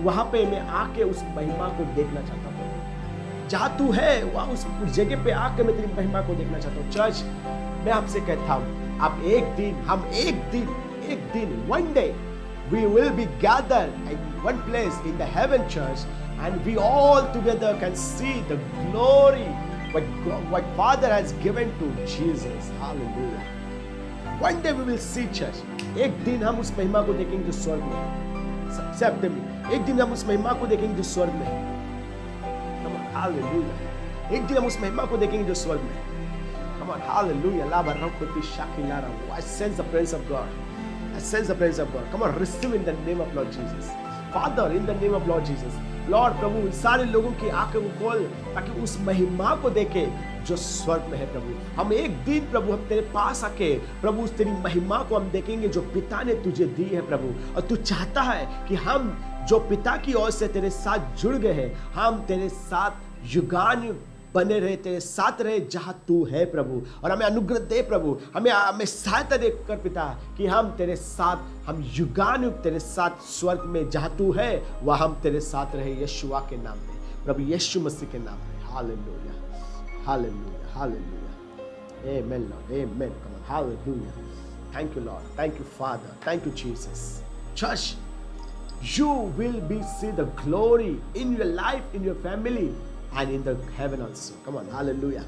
वहां पे मैं आके उस महिमा को देखना चाहता हूँ. जहां तू है वहां उस जगह पे आके मैं तेरी महिमा को देखना चाहता हूँ. चर्च, मैं आपसे कहता हूँ, आप हम एक दिन one day we will be gathered in one place in the heaven, church, and we all together can see the glory what Father has given to Jesus. Hallelujah. One day we will see, church. एक दिन हम उस महिमा को देखेंगे जो स्वर्ग में है. एक दिन हम उस महिमा को देखेंगे जो स्वर्ग में है. Come on, hallelujah. एक दिन हम उस महिमा को देखेंगे जो स्वर्ग में है. Come on, hallelujah. La barakoti shakilara. I sense the presence of God. I sense the presence of God. Come on, receive in the name of Lord Jesus. Father, in the name of Lord Jesus. Lord, प्रभु सारे लोगों की आंखें को खोल ताकि उस महिमा को देखे जो स्वर्ग में है. प्रभु, हम एक दिन प्रभु हम तेरे पास आके प्रभु उस तेरी महिमा को हम देखेंगे जो पिता ने तुझे दी है प्रभु. और तू चाहता है कि हम जो पिता की ओर से तेरे साथ जुड़ गए हैं, हम तेरे साथ युगानुयुग बने रहे, तेरे साथ रहे जहां तू है प्रभु. और हमें अनुग्रह दे प्रभु, हमें सहायता दे कर पिता कि हम तेरे साथ, हम युगानुयुग तेरे साथ स्वर्ग में जहां तू है वह हम तेरे साथ रहे. यीशुआ के नाम में प्रभु, यीशु मसीह के नाम में. Hallelujah, hallelujah, hallelujah. Amen Lord, amen. Come on, hallelujah. Thank you Lord, thank you father, thank you Jesus. Church, you will be see the glory in your life, in your family, and in the heaven also. Come on, hallelujah.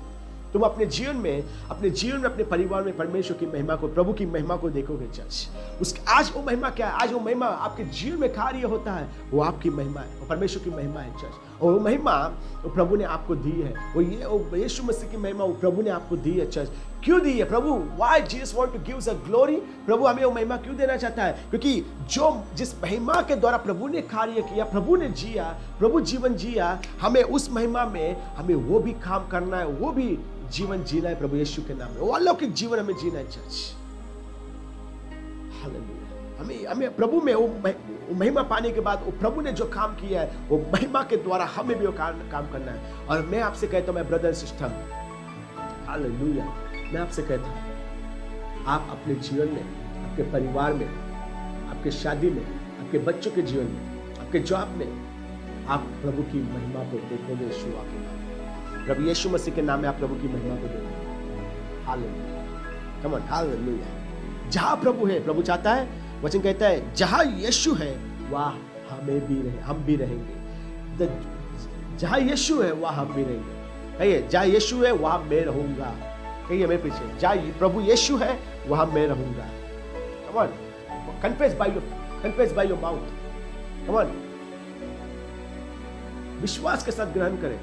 तुम अपने जीवन में अपने परिवार में परमेश्वर की महिमा को, प्रभु की महिमा को देखोगे. चर्च, आज वो महिमा क्या है? आज वो महिमा आपके जीवन में कार्य होता है, वो आपकी महिमा है, वो परमेश्वर की महिमा है. चर्च, और वो महिमा वो प्रभु ने आपको दी है. वो यीशु मसीह की महिमा वो प्रभु ने आपको दी है. चर्च, क्यों दी है प्रभु? Why Jesus want to give us a glory? प्रभु हमें वो महिमा क्यों देना चाहता है? क्योंकि जिस महिमा के द्वारा प्रभु ने कार्य किया, प्रभु ने जिया, प्रभु जीवन जिया, हमें उस महिमा में हमें वो भी काम करना है, वो भी जीवन जीना है प्रभु यीशु के नाम में। वो अलौकिक जीवन हमें जीना है चर्च। हालेलुया। हमें प्रभु में वो महिमा पाने के बाद वो प्रभु ने जो काम किया है, वो महिमा के द्वारा हमें भी वो काम करना है। और मैं आपसे कहता हूँ, मैं ब्रदर सिस्टर, हालेलुया, मैं आपसे कहता हूँ, आप अपने जीवन में, आपके परिवार में, आपके शादी में, आपके बच्चों के जीवन में, आपके जॉब में, आप प्रभु की महिमा को देखोगे यीशु के नाम में। प्रभु यीशु मसीह के नाम में आप प्रभु की महिमा को देखोगे। Hallelujah, come on, hallelujah. जहां प्रभु है, प्रभु चाहता है, वचन कहता है जहां यीशु है वहां हम भी रहेंगे। जहां यीशु है वहां हम भी रहेंगे। कहिए, जहां यीशु है वहां मैं रहूंगा। कहिए मेरे पीछे, जहां प्रभु यीशु है वहां मैं रहूंगा। Come on, confess by your mouth. Come on, विश्वास के साथ ग्रहण करें।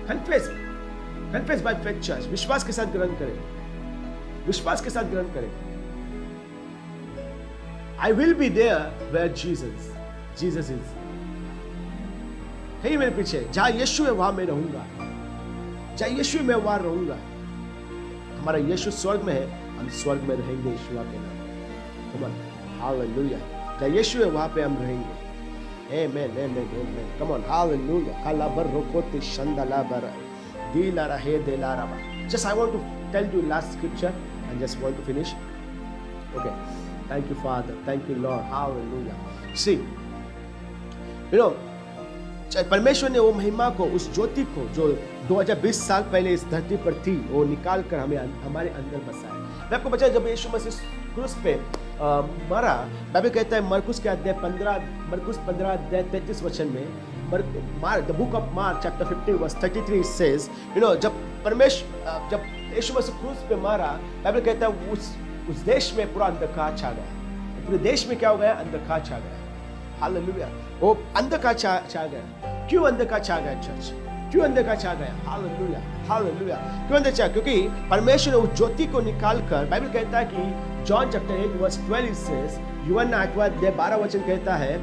कन्फेस बाय फेथ चर्च, विश्वास के साथ ग्रहण करें, विश्वास के साथ ग्रहण करें। I will be there where Jesus is। कहीं मेरे पीछे, जहां यीशु है वहां मैं रहूंगा। जहां यीशु है मैं वहां रहूंगा। हमारा यीशु स्वर्ग में है, हम स्वर्ग में रहेंगे यीशु के नाम। Come on, hallelujah. जहां यीशु है वहां पे हम रहेंगे। Amen, amen, amen. Come on, hallelujah. काला बरकोते शंदला बर दीला रहे देला रबा। Just I want to tell you last scripture and just want to finish. Okay. Thank you, Father. Thank you, Lord. Hallelujah. See, you know, परमेश्वर ने वो महिमा को, उस ज्योति को जो 2020 साल पहले इस धरती पर थी, वो निकाल कर हमारे अंदर बसाया। मैं आपको बता, जब यीशु मसीह क्रूस पे मरा, बाइबल कहता है मरकुस के अध्याय 15 अध्याय 33 वचन में, the book of Mark chapter 15 verse 33 it says, you know, जब यीशु मसीह क्रूस पे मरा, बाइबल कहता है उस देश में पूरा अंधकार छा गया। पूरे देश में क्या हो गया? अंधकार छा गया। हालेलुया। वो अंधकार छा गया। क्यों अंधकार छा गया चर्च? क्यों अंधकार छा गया? Hallelujah, hallelujah. क्यों अंधकार? क्योंकि परमेश्वर ने उस ज्योति को निकाल कर, बाइबल कहता है कि John chapter 8 verse 12 it says, यूहन्ना 8:12 वचन कहता है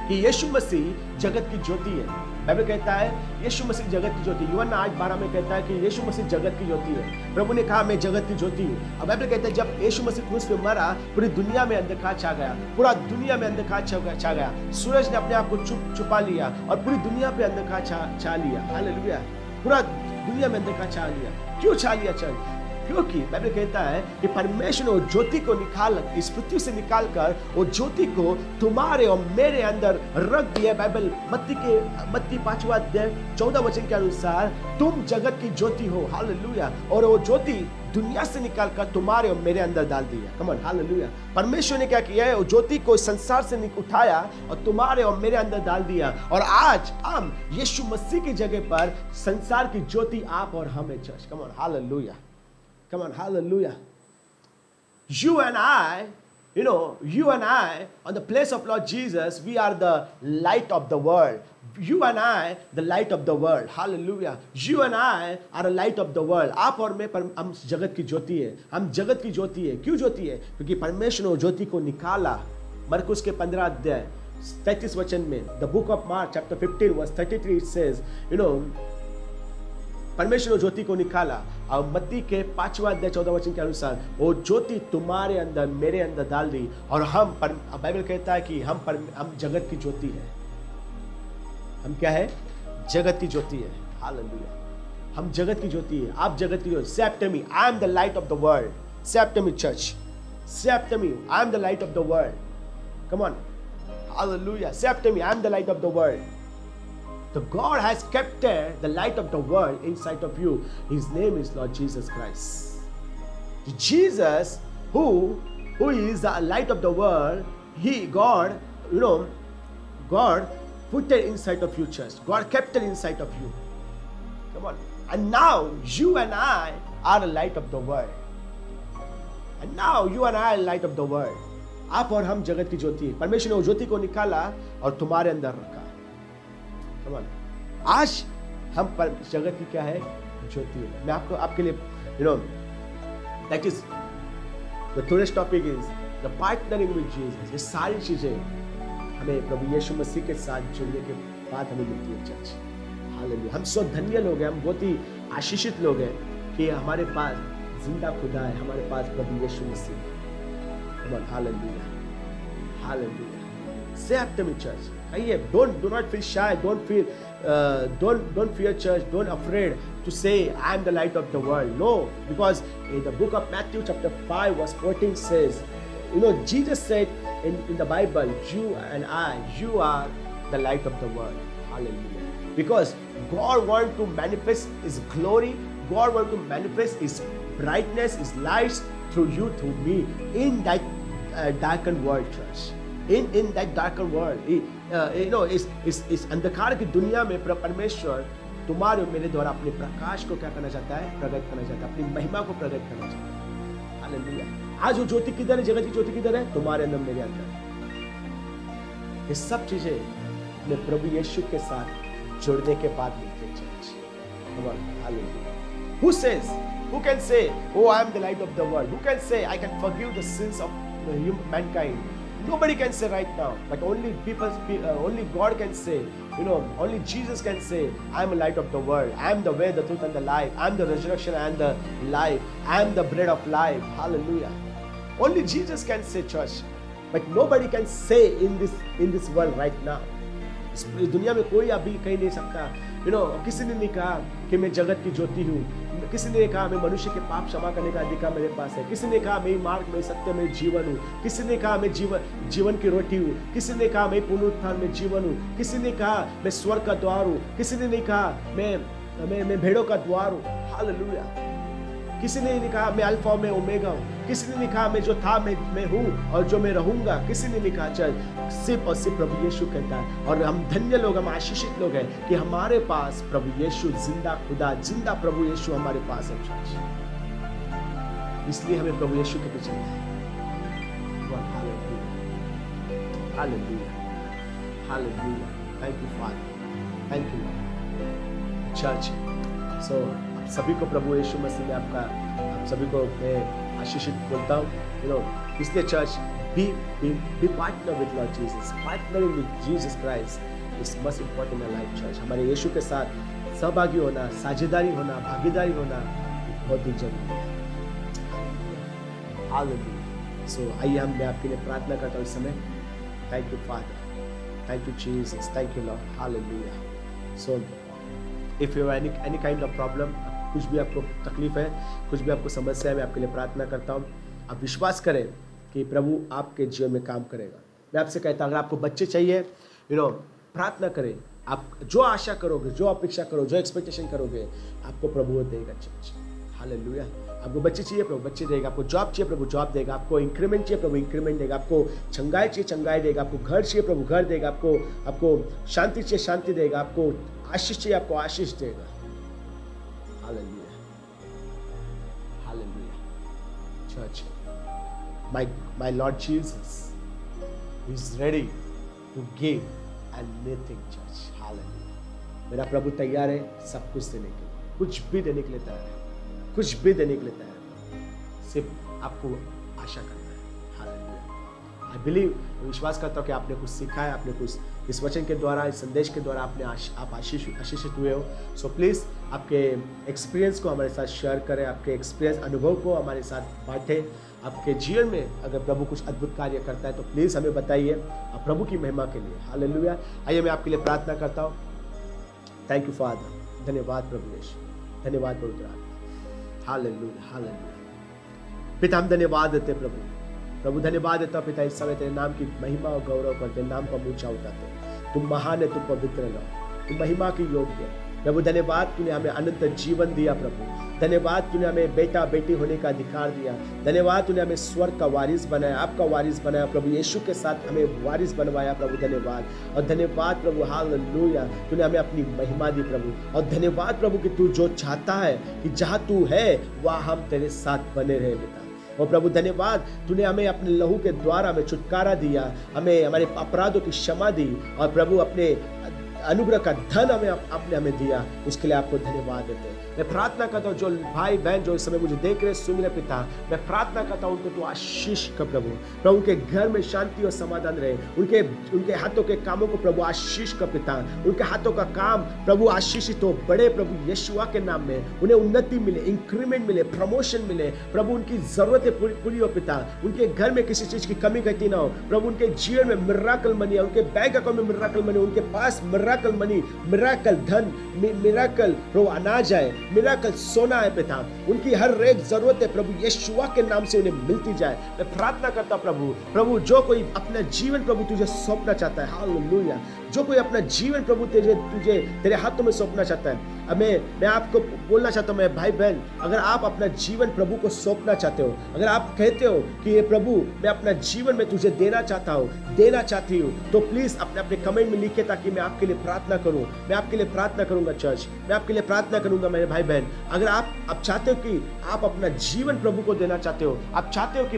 कि यीशु मसीह जगत की ज्योति है। बाइबल कहता है यीशु मसीह जगत की ज्योति। यूहन्ना 8:12 में कहता है कि यीशु मसीह जगत की ज्योति है। प्रभु ने कहा मैं जगत की ज्योति हूँ। अब बाइबल कहता है जब यीशु मसीह क्रूस पे मरा, पूरी दुनिया में अंधकार छा गया। पूरा दुनिया में अंधकार छा गया। सूरज ने अपने आप को छुपा लिया और पूरी दुनिया पे अंधकार छा लिया। हालेलुया। पूरा दुनिया में अंधकार छा लिया। क्यों छा लिया चल? क्योंकि बाइबल कहता है कि परमेश्वर ने वो ज्योति को निकाल, इस पृथ्वी से निकाल कर वो ज्योति को तुम्हारे और मेरे अंदर रख दिया। बाइबल मत्ती 5वां अध्याय 14 वचन के अनुसार तुम जगत की ज्योति हो। हालेलुया। और वो ज्योति दुनिया से निकाल कर तुम्हारे और मेरे अंदर डाल दिया। कम ऑन, हालेलुया। परमेश्वर ने क्या किया है? वो ज्योति को संसार से उठाया और तुम्हारे और मेरे अंदर डाल दिया। और आज हम यीशु मसीह की जगह पर संसार की ज्योति आप और हम है church. Come on, hallelujah. Come on, hallelujah. You and I, on the place of Lord Jesus, we are the light of the world. You and I, the light of the world. Hallelujah. You and I are a light of the world. आप और मैं हम जगत की ज्योति है। हम जगत की ज्योति है। क्यों ज्योति है? क्योंकि परमेश्वर ने ज्योति को निकाला। मरकुस के 15 अध्याय 33 वचन में, the book of Mark chapter 15 verse 33 it says, you know, परमेश्वर ने ज्योति को निकाला और मत्ती के 5वां अध्याय 14 वचन के अनुसार वो ज्योति तुम्हारे अंदर मेरे अंदर डाल दी। और हम बाइबल कहता है कि हम जगत की ज्योति है। हम क्या है? जगत की ज्योति है। हालेलुया। हम जगत की ज्योति है। आप जगत की ज्योति। Say after me, I am the light of the world. Say after me, church. Say after me, I am the light of the world. Come on. Hallelujah. Say after me, I am the light of the world. So God has kept the light of the world inside of you. His name is Lord Jesus Christ. Jesus, who is the light of the world, God put it inside of you, church. God kept it inside of you. Come on. And now you and I are the light of the world. And now you and I are the light of the world. आप और हम जगत की ज्योति है। परमेश्वर ने वो ज्योति को निकाला और तुम्हारे अंदर रखा। आज हम जगत की क्या है? ज्योति है। मैं आपको आपके लिए that is the today's topic is the partnering with Jesus. ये सारी चीजें हमें प्रभु यीशु मसीह के साथ जुड़ने के बाद हमें मिलती है चर्च। हालेलुया। हम सो धन्य लोग हैं, हम बहुत ही आशीषित लोग हैं कि हमारे पास जिंदा खुदा है, हमारे पास प्रभु यीशु मसीह है। Hallelujah, hallelujah. Say after me, church. कहिए, do not feel shy, don't fear, church. Don't afraid to say I am the light of the world. No, because in the book of Matthew chapter 5 verse 14 says, Jesus said in the Bible, you are the light of the world. Hallelujah. Because God wants to manifest His glory. God wants to manifest His brightness, His lights through you, through me, in that darkened world, church. In that darkened world, इस अंधकार की दुनिया में परमेश्वर तुम्हारे और मेरे द्वारा अपने प्रकाश को क्या करना चाहता है? प्रकट करना चाहता है, अपनी महिमा को प्रकट करना चाहता है। हालेलुया। आज वो ज्योति किधर है? जगत की ज्योति किधर है? तुम्हारे अंदर, मेरे अंदर। ये सब चीजें अपने प्रभु यीशु के साथ जुड़ने के बाद मिलती है church. Hallelujah. Who can say, oh, I am the light of the world? Who can say, I can forgive the sins of mankind? Nobody can say right now, but only God can say, only Jesus can say, I am the light of the world. I am the way, the truth, and the life. I am the resurrection and the life. I am the bread of life. Hallelujah. Only Jesus can say, church, but nobody can say in this world right now. इस दुनिया में कोई अभी कहीं नहीं सकता। किसी ने नहीं कहा कि मैं जगत की ज्योति हूँ। किसी ने कहा मैं मनुष्य के पाप क्षमा करने का अधिकार मेरे पास है। किसी ने कहा मैं मार्ग में सत्य में जीवन हूँ। किसी ने कहा मैं जीवन की रोटी हूँ। किसी ने कहा मैं पुनरुत्थान में जीवन हूँ। किसी ने कहा मैं स्वर्ग का द्वार हूँ। किसी ने नहीं कहा मैं भेड़ों का द्वार हूँ। हालेलुया। किसी ने नहीं कहा मैं अल्फा में ओमेगा हूँ। किसी ने नहीं कहा मैं जो था मैं हूँ और जो मैं रहूंगा। किसी ने नहीं कहा। चल, सिर्फ और सिर्फ प्रभु यीशु कहता है। और हम धन्य लोग, हम आशीषित लोग हैं कि हमारे पास प्रभु यीशु, जिंदा खुदा, जिंदा प्रभु यीशु हमारे पास है चर्च। इसलिए हमें प्रभु यीशु के पीछे चलना है। Hallelujah, hallelujah. Thank you father, thank you Lord. Church, so सभी को प्रभु यीशु मसीह में आप सभी को मैं आशीषित बोलता हूँ। इसलिए church, be partner with Lord Jesus. Partnering with Jesus Christ is most important in life, church. हमारे यीशु के साथ सहभागी होना, साझेदारी होना, भागीदारी होना बहुत ही जरूरी है। हालेलुया। सो आइए मैं आपके लिए प्रार्थना करता हूँ इस समय। Thank you father, thank you Jesus, thank you Lord. Hallelujah. So if you have any kind of problem, कुछ भी आपको तकलीफ है, कुछ भी आपको समस्या है, मैं आपके लिए प्रार्थना करता हूँ। आप विश्वास करें कि प्रभु आपके जीवन में काम करेगा। मैं आपसे कहता हूँ, अगर आपको बच्चे चाहिए, प्रार्थना करें। आप जो आशा करोगे, जो अपेक्षा करोगे, जो एक्सपेक्टेशन करोगे, आपको प्रभु देगा चर्च। हालेलुया। आपको बच्चे चाहिए, प्रभु बच्चे देगा। आपको जॉब चाहिए, प्रभु जॉब देगा। आपको इंक्रीमेंट चाहिए, प्रभु इंक्रीमेंट देगा। आपको चंगाई चाहिए, चंगाई देगा। आपको घर चाहिए, प्रभु घर देगा। आपको शांति चाहिए, शांति देगा। आपको आशीष चाहिए, आपको आशीष देगा। Hallelujah, hallelujah. Church, my Lord Jesus is ready to give anything, church. Hallelujah. मेरा प्रभु तैयार है सब कुछ देने के लिए, कुछ भी देने के लिए तैयार है, कुछ भी देने के लिए तैयार है। सिर्फ आपको आशा करना है। हालेलुया। आई बिलीव, विश्वास करता हूँ कि आपने कुछ सीखा है, आपने कुछ इस वचन के द्वारा, इस संदेश के द्वारा आप आशीषित हुए हो। सो प्लीज़ आपके एक्सपीरियंस को हमारे साथ शेयर करें, आपके एक्सपीरियंस, अनुभव को हमारे साथ बांटें। आपके जीवन में अगर प्रभु कुछ अद्भुत कार्य करता है तो प्लीज़ हमें बताइए, प्रभु की महिमा के लिए। हालेलुया। आइए मैं आपके लिए प्रार्थना करता हूँ। थैंक यू फादर, धन्यवाद प्रभु यीशु, धन्यवाद पवित्र आत्मा। Hallelujah, hallelujah. पिता, हम धन्यवाद देते प्रभु धन्यवाद देता पिता। इस समय तेरे नाम की महिमा और गौरव करते, नाम का ऊंचा उठाते। तुम महान है, तुम पवित्र लो, तुम महिमा की योग्य है प्रभु। धन्यवाद, तूने हमें अनंत जीवन दिया प्रभु। धन्यवाद, तूने हमें बेटा बेटी होने का अधिकार दिया। धन्यवाद, तूने हमें स्वर्ग का वारिस बनाया, आपका वारिस बनाया प्रभु। यीशु के साथ हमें वारिस बनवाया प्रभु। धन्यवाद और धन्यवाद प्रभु। हालेलुया। तूने हमें अपनी महिमा दी प्रभु। और धन्यवाद प्रभु कि तू जो चाहता है कि जहाँ तू है वहाँ हम तेरे साथ बने रहे पिता। और प्रभु धन्यवाद, तूने हमें अपने लहू के द्वारा हमें छुटकारा दिया, हमें हमारे अपराधों की क्षमा दी। और प्रभु अनुग्रह का धन आपने हमें दिया, उसके लिए आपको धन्यवाद देते हैं। मैं प्रार्थना करता हूँ जो भाई बहन जो इस समय मुझे देख रहे सुन रहे पिता, मैं प्रार्थना करता हूँ उनको तो आशीष कर प्रभु। प्रभु उनके घर में शांति और समाधान रहे, उनके हाथों के कामों को प्रभु आशीष कर पिता, उनके हाथों का काम प्रभु आशीषित हो बड़े प्रभु यीशुआ के नाम में। उन्हें उन्नति मिले, इंक्रीमेंट मिले, प्रमोशन मिले प्रभु, उनकी जरूरतें पूरी हो पिता, उनके घर में किसी चीज की कमी घटी ना हो प्रभु, उनके जीवन में मिराकल मनी, उनके बैंक अकाउंट में मिराकल मनी, उनके पास मिराकल मनी, मिराकल धन, मिराकल प्रभु अनाज है, मिराकल सोना है पिता, उनकी हर एक जरूरत है प्रभु यीशुआ के नाम से उन्हें मिलती जाए। मैं प्रार्थना करता प्रभु जो कोई अपना जीवन प्रभु तुझे सौंपना चाहता है, हालेलुया, जो कोई अपना जीवन प्रभु तुझे तेरे हाथों में सौंपना चाहता है, अब मैं आपको बोलना चाहता हूँ, मैं भाई बहन, अगर आप अपना जीवन प्रभु को सौंपना चाहते हो, अगर आप कहते हो कि ये प्रभु मैं अपना जीवन में तुझे देना चाहता हूँ, देना चाहती हूँ, तो प्लीज अपने कमेंट में लिखे ताकि मैं आपके लिए प्रार्थना करूँ। मैं आपके लिए प्रार्थना करूंगा चर्च, मैं आपके लिए प्रार्थना करूंगा मेरे भाई बहन। अगर आप चाहते हो कि आप अपना जीवन प्रभु को देना चाहते हो, आप चाहते हो कि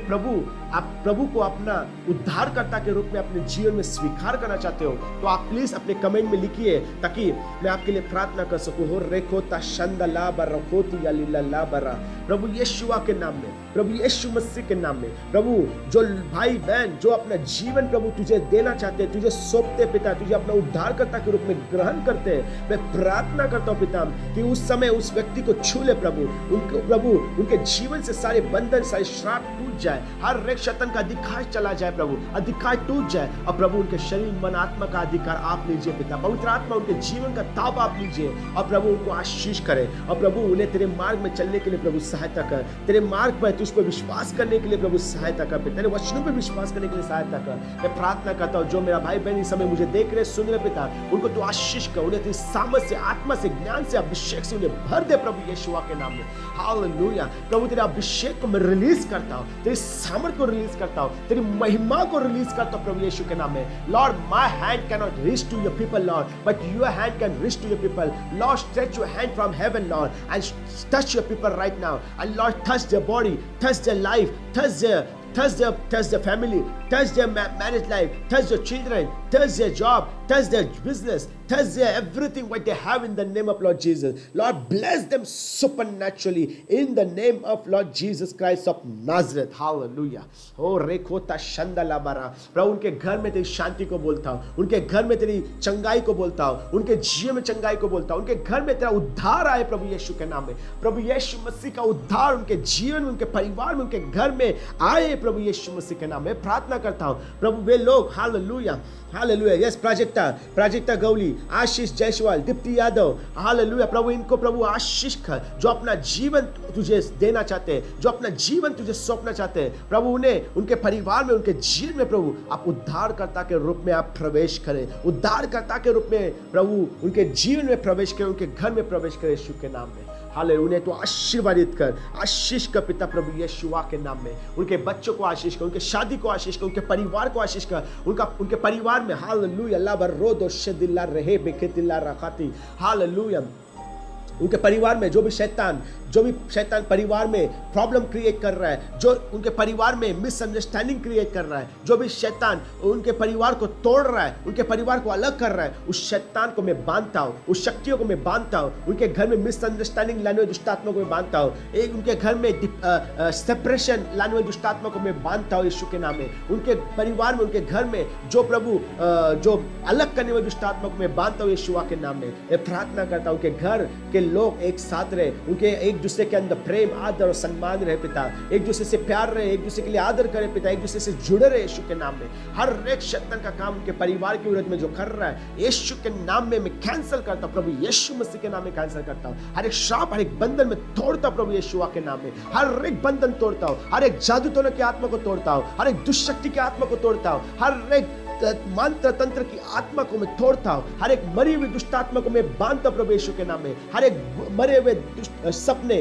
आप प्रभु को अपना उद्धारकर्ता के रूप में अपने जीवन में स्वीकार करना चाहते हो, तो आप प्लीज अपने कमेंट में लिखिए ताकि मैं आपके लिए प्रार्थना कर सकूं। हो रेखोता शंदा ला बरा खोती या लीला ला बरा, प्रभु यीशुआ के नाम में, प्रभु यीशु मसीह के नाम में, प्रभु जो भाई बहन जो अपना जीवन प्रभु तुझे देना चाहते हैं, तुझे सौंपते पिता, तुझे अपना उद्धारकर्ता के रूप में ग्रहण करते हैं, मैं प्रार्थना करता हूँ पिता कि उस समय उस व्यक्ति को छू ले प्रभु, उनके जीवन से सारे बंधन, सारे श्राप टूट जाए, हर एक शैतान का अधिकार चला जाए प्रभु, अधिकार टूट जाए, और प्रभु उनके शरीर मन आत्मा का अधिकार आप लीजिए पिता, पवित्र आत्मा उनके जीवन का ताबा आप लीजिए, और प्रभु उनको आशीष करे, और प्रभु उन्हें तेरे मार्ग में चलने के लिए प्रभु सहायता कर, तेरे मार्ग पर तुझ पर विश्वास करने के लिए प्रभु सहायता कर, तेरे वचनों पर विश्वास करने के लिए सहायता कर। मैं प्रार्थना करता हूँ जो मेरा भाई बहन इस समय मुझे देख रहे सुन रहे पिता, उनको तो आशीष कर, उन्हें तेरी सामर्थ से, आत्मा से, ज्ञान से, अभिषेक से उन्हें भर दे प्रभु यीशुआ के नाम में, हालेलुया। प्रभु तेरे अभिषेक को मैं रिलीज करता हूँ, तेरी सामर्थ को रिलीज करता हूँ, तेरी महिमा को रिलीज करता हूँ प्रभु यीशु के नाम में। Lord my hand can not reach to your people Lord, but your hand can reach to your people. Lord stretch your hand from heaven Lord and touch your people right now, and Lord touch their body, touch their life, touch their family, touch their marriage life, touch their children, touch their job, touch their business, touch their everything what they have in the name of Lord Jesus. Lord bless them supernaturally in the name of Lord Jesus Christ of Nazareth. Hallelujah. Oh रेखोता Shanda लाबारा, प्रभु उनके घर में तेरी शांति को बोलता हूँ, उनके घर में तेरी चंगाई को बोलता हूँ, उनके जीवन में चंगाई को बोलता हूँ, उनके घर में तेरा उद्धार आए प्रभु यीशु के नाम में, प्रभु यीशु मसीह का उद्धार उनके जीवन में, उनके परिवार में, उनके घर में आए प्रभु यीशु मसीह के नाम में। प्रार्थना करता हूँ प्रभु वे लोग, hallelujah hallelujah, yes Prajakta Gauli, Ashish Jaiswal, Deepti Yadav, hallelujah, प्रभु इनको प्रभु आशीष कर, जो अपना जीवन तुझे देना चाहते हैं, जो अपना जीवन तुझे सौंपना चाहते हैं, प्रभु उन्हें उनके परिवार में, उनके जीवन में प्रभु आप उद्धारकर्ता के रूप में आप प्रवेश करें, उद्धारकर्ता के रूप में प्रभु उनके जीवन में प्रवेश करें, उनके घर में प्रवेश करें यीशु के नाम में। हालेलुया, उन्हें तो आशीर्वादित कर, आशीष कर पिता प्रभु यीशुआ के नाम में, उनके बच्चों को आशीष कर, उनके शादी को आशीष कर, उनके परिवार को आशीष कर, उनके परिवार में हालेलुया ला बरोदो शदिल्ला रहे बेखतिल्ला रखाती, हालेलुया, उनके परिवार में जो भी शैतान परिवार में प्रॉब्लम क्रिएट कर रहा है, जो उनके परिवार में मिसअंडरस्टैंडिंग क्रिएट कर रहा है, जो भी शैतान उनके परिवार को तोड़ रहा है, उनके परिवार को अलग कर रहा है, उस शैतान को मैं बांधता हूँ, उस शक्तियों को मैं बांधता हूँ, उनके घर में मिसअंडरस्टैंडिंग लाने वाले दुष्टात्मा को मैं बांधता हूँ, एक उनके घर में सेपरेशन लाने वाले दुष्टात्मा को मैं बांधता हूँ यीशु के नाम में, उनके परिवार में, उनके घर में जो प्रभु जो अलग करने वाले दुष्टात्मा को मैं बांधता हूँ यीशुआ के नाम में। मैं प्रार्थना करता हूँ कि घर के लोग एक साथ रहे, उनके एक दूसरे के अंदर प्रेम, आदर और सम्मान रहे पिता, एक दूसरे से प्यार रहे, एक दूसरे के लिए आदर करे पिता, एक दूसरे से जुड़े रहे यीशु के नाम में। हर एक शैतान का काम उनके परिवार के विरोध में जो कर रहा है यीशु के नाम में मैं कैंसिल करता हूं, प्रभु यीशु मसीह के नाम में कैंसिल करता हूं। हर एक श्राप, हर एक बंधन में तोड़ता हूं प्रभु यीशुआ के नाम में, हर एक बंधन तोड़ता हूं, हर एक जादू टोना की आत्मा को तोड़ता हूं, हर एक दुष्शक्ति की आत्मा को तोड़ता हूं, हर एक मंत्र तंत्र की आत्मा को मैं तोड़ता हूं, हर एक मरी हुई दुष्ट आत्मा को मैं बांधता प्रभु यीशु के नाम में, हर एक मरे हुए सपने,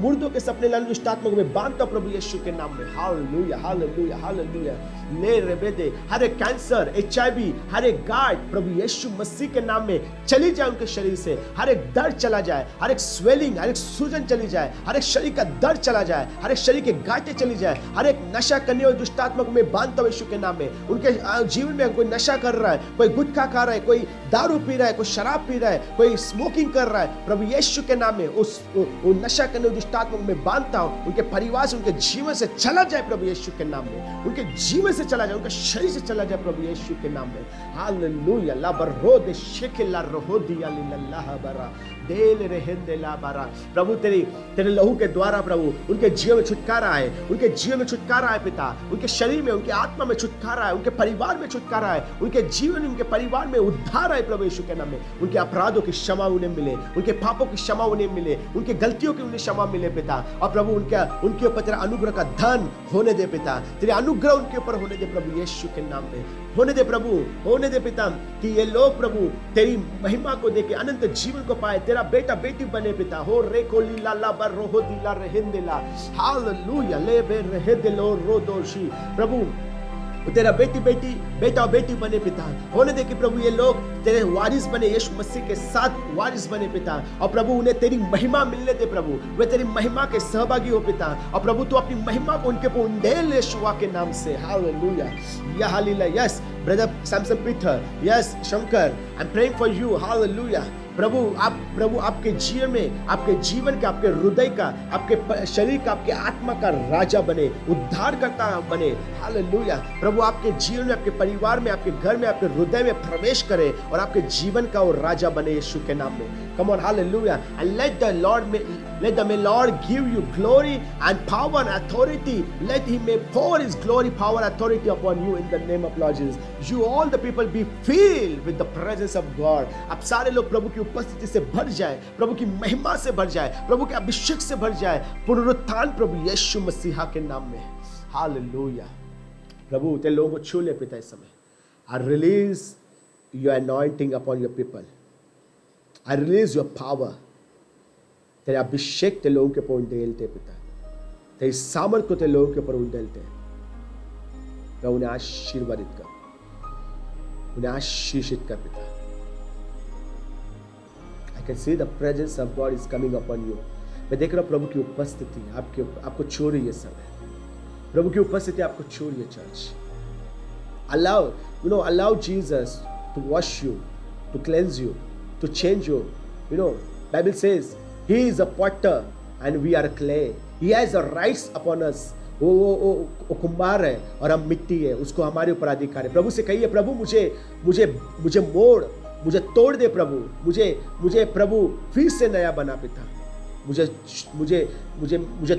मुर्दों के सपने लाने दुष्ट आत्मा को मैं बांधता प्रभु यीशु के नाम में। हालेलुया हालेलुया हालेलुया, ले रे बेदे, हर एक कैंसर, HIV, हर एक गार्ड प्रभु यीशु मसीह के नाम में चली जाए उनके शरीर से, हर एक दर्द चला जाए, हर एक स्वेलिंग, हर एक सूजन चली जाए, हर एक शरीर का दर्द चला जाए, हर एक शरीर के गांठें चली जाए, हर एक नशा करने वाली दुष्ट आत्मा को मैं बांधता हूं यीशु के नाम में, उनके जीवन में कोई नशा कर रहा है, कोई गुटखा खा रहा है, कोई दारू पी रहा है, कोई शराब पी रहा है, कोई स्मोकिंग कर रहा है, प्रभु यीशु के नाम में वो नशा करने दुष्ट आत्मा में बांधता हूं, उनके परिवार से, उनके जीवन से चला जाए प्रभु यीशु के नाम में, उनके जीवन से चला जाए, उनके शरीर से चला जाए प्रभु यीशु के नाम में। हालेलुया। ला बरोद शेकेला रोदिया लिल्लाह बरा देल रहंदे ला बरा। प्रभु तेरे लहू के द्वारा प्रभु उनके जीवन में छुटकारा है, उनके जीवन में छुटकारा है पिता, उनके शरीर में, उनके आत्मा में छुटकारा है, उनके परिवार में छुटकारा है, उनके जीवन में, उनके परिवार में उद्धार है प्रभु यीशु के नाम में। उनके अपराधों की क्षमा उन्हें मिले, उनके पापों की क्षमा उन्हें मिले, उनके गलतियों की उन्हें क्षमा मिले पिता। और प्रभु उनके ऊपर तेरा अनुग्रह का धन होने दे पिता, तेरे अनुग्रह उनके ऊपर होने दे प्रभु यीशु के नाम में, होने दे प्रभु, होने दे पिता, कि ये लोग प्रभु तेरी महिमा को देखे अनंत जीवन को पाए, तेरा बेटा बेटी बने पिता। हो रे को लीला ला बर रोहो दिला रहेंदेला। हालेलुया। ले बे रहे दिलो रोदोशी। प्रभु तेरा बेटा बेटी बने पिता। होने दे कि प्रभु ये लोग तेरे वारिस बने, यीशु मसीह के साथ वारिस बने पिता। और प्रभु उन्हें तेरी महिमा मिलने दे प्रभु, वे तेरी महिमा के सहभागी हो पिता। और प्रभु तू अपनी महिमा को उनके ऊपर उंडेल यीशुआ के नाम से। हालेलुया। या hallelujah. Yes brother Samson Peter, yes Shankar, I am praying for you. Hallelujah. प्रभु आपके जीवन में, आपके जीवन का, आपके हृदय का, आपके शरीर का, आपके आत्मा का राजा बने, उद्धार करता बने। हालेलुया। प्रभु आपके जीवन में, आपके परिवार में, आपके घर में, आपके हृदय में प्रवेश करे और आपके जीवन का वो राजा बने यीशु के नाम में। Come on, hallelujah. And let the Lord give you glory and power and authority. Let him may pour his glory, power, authority upon you in the name of Lord Jesus. You all the people be filled with the presence of God. अब सारे लोग प्रभु की उपस्थिति से भर जाए, प्रभु की महिमा से भर जाए, प्रभु के अभिषेक से भर जाए, पुनरुत्थान प्रभु यीशु मसीहा के नाम में। हालेलुया। प्रभु तेरे लोगों को छू ले पिता इस समय। I release your anointing upon your people. I release your power. तेरे अभिषेक तेरे लोगों के ऊपर उंडेलते पिता, तेरी सामर्थ को तेरे लोगों के ऊपर उंडेलते। मैं उन्हें आशीर्वादित कर, उन्हें आशीषित कर पिता। I can see the presence of God is coming upon you. मैं देख रहा हूँ प्रभु की उपस्थिति आपको छू रही है समय। प्रभु की उपस्थिति आपको छू रही है church. Allow Jesus to wash you, to cleanse you, to change you. Bible says he is a potter and we are clay. He has the rights upon us. वो कुम्हार है और हम मिट्टी है, उसको हमारे ऊपर अधिकार है। प्रभु से कहिए, प्रभु मुझे मोड़, मुझे तोड़ दे प्रभु, मुझे प्रभु फिर से नया बना पिता। मुझे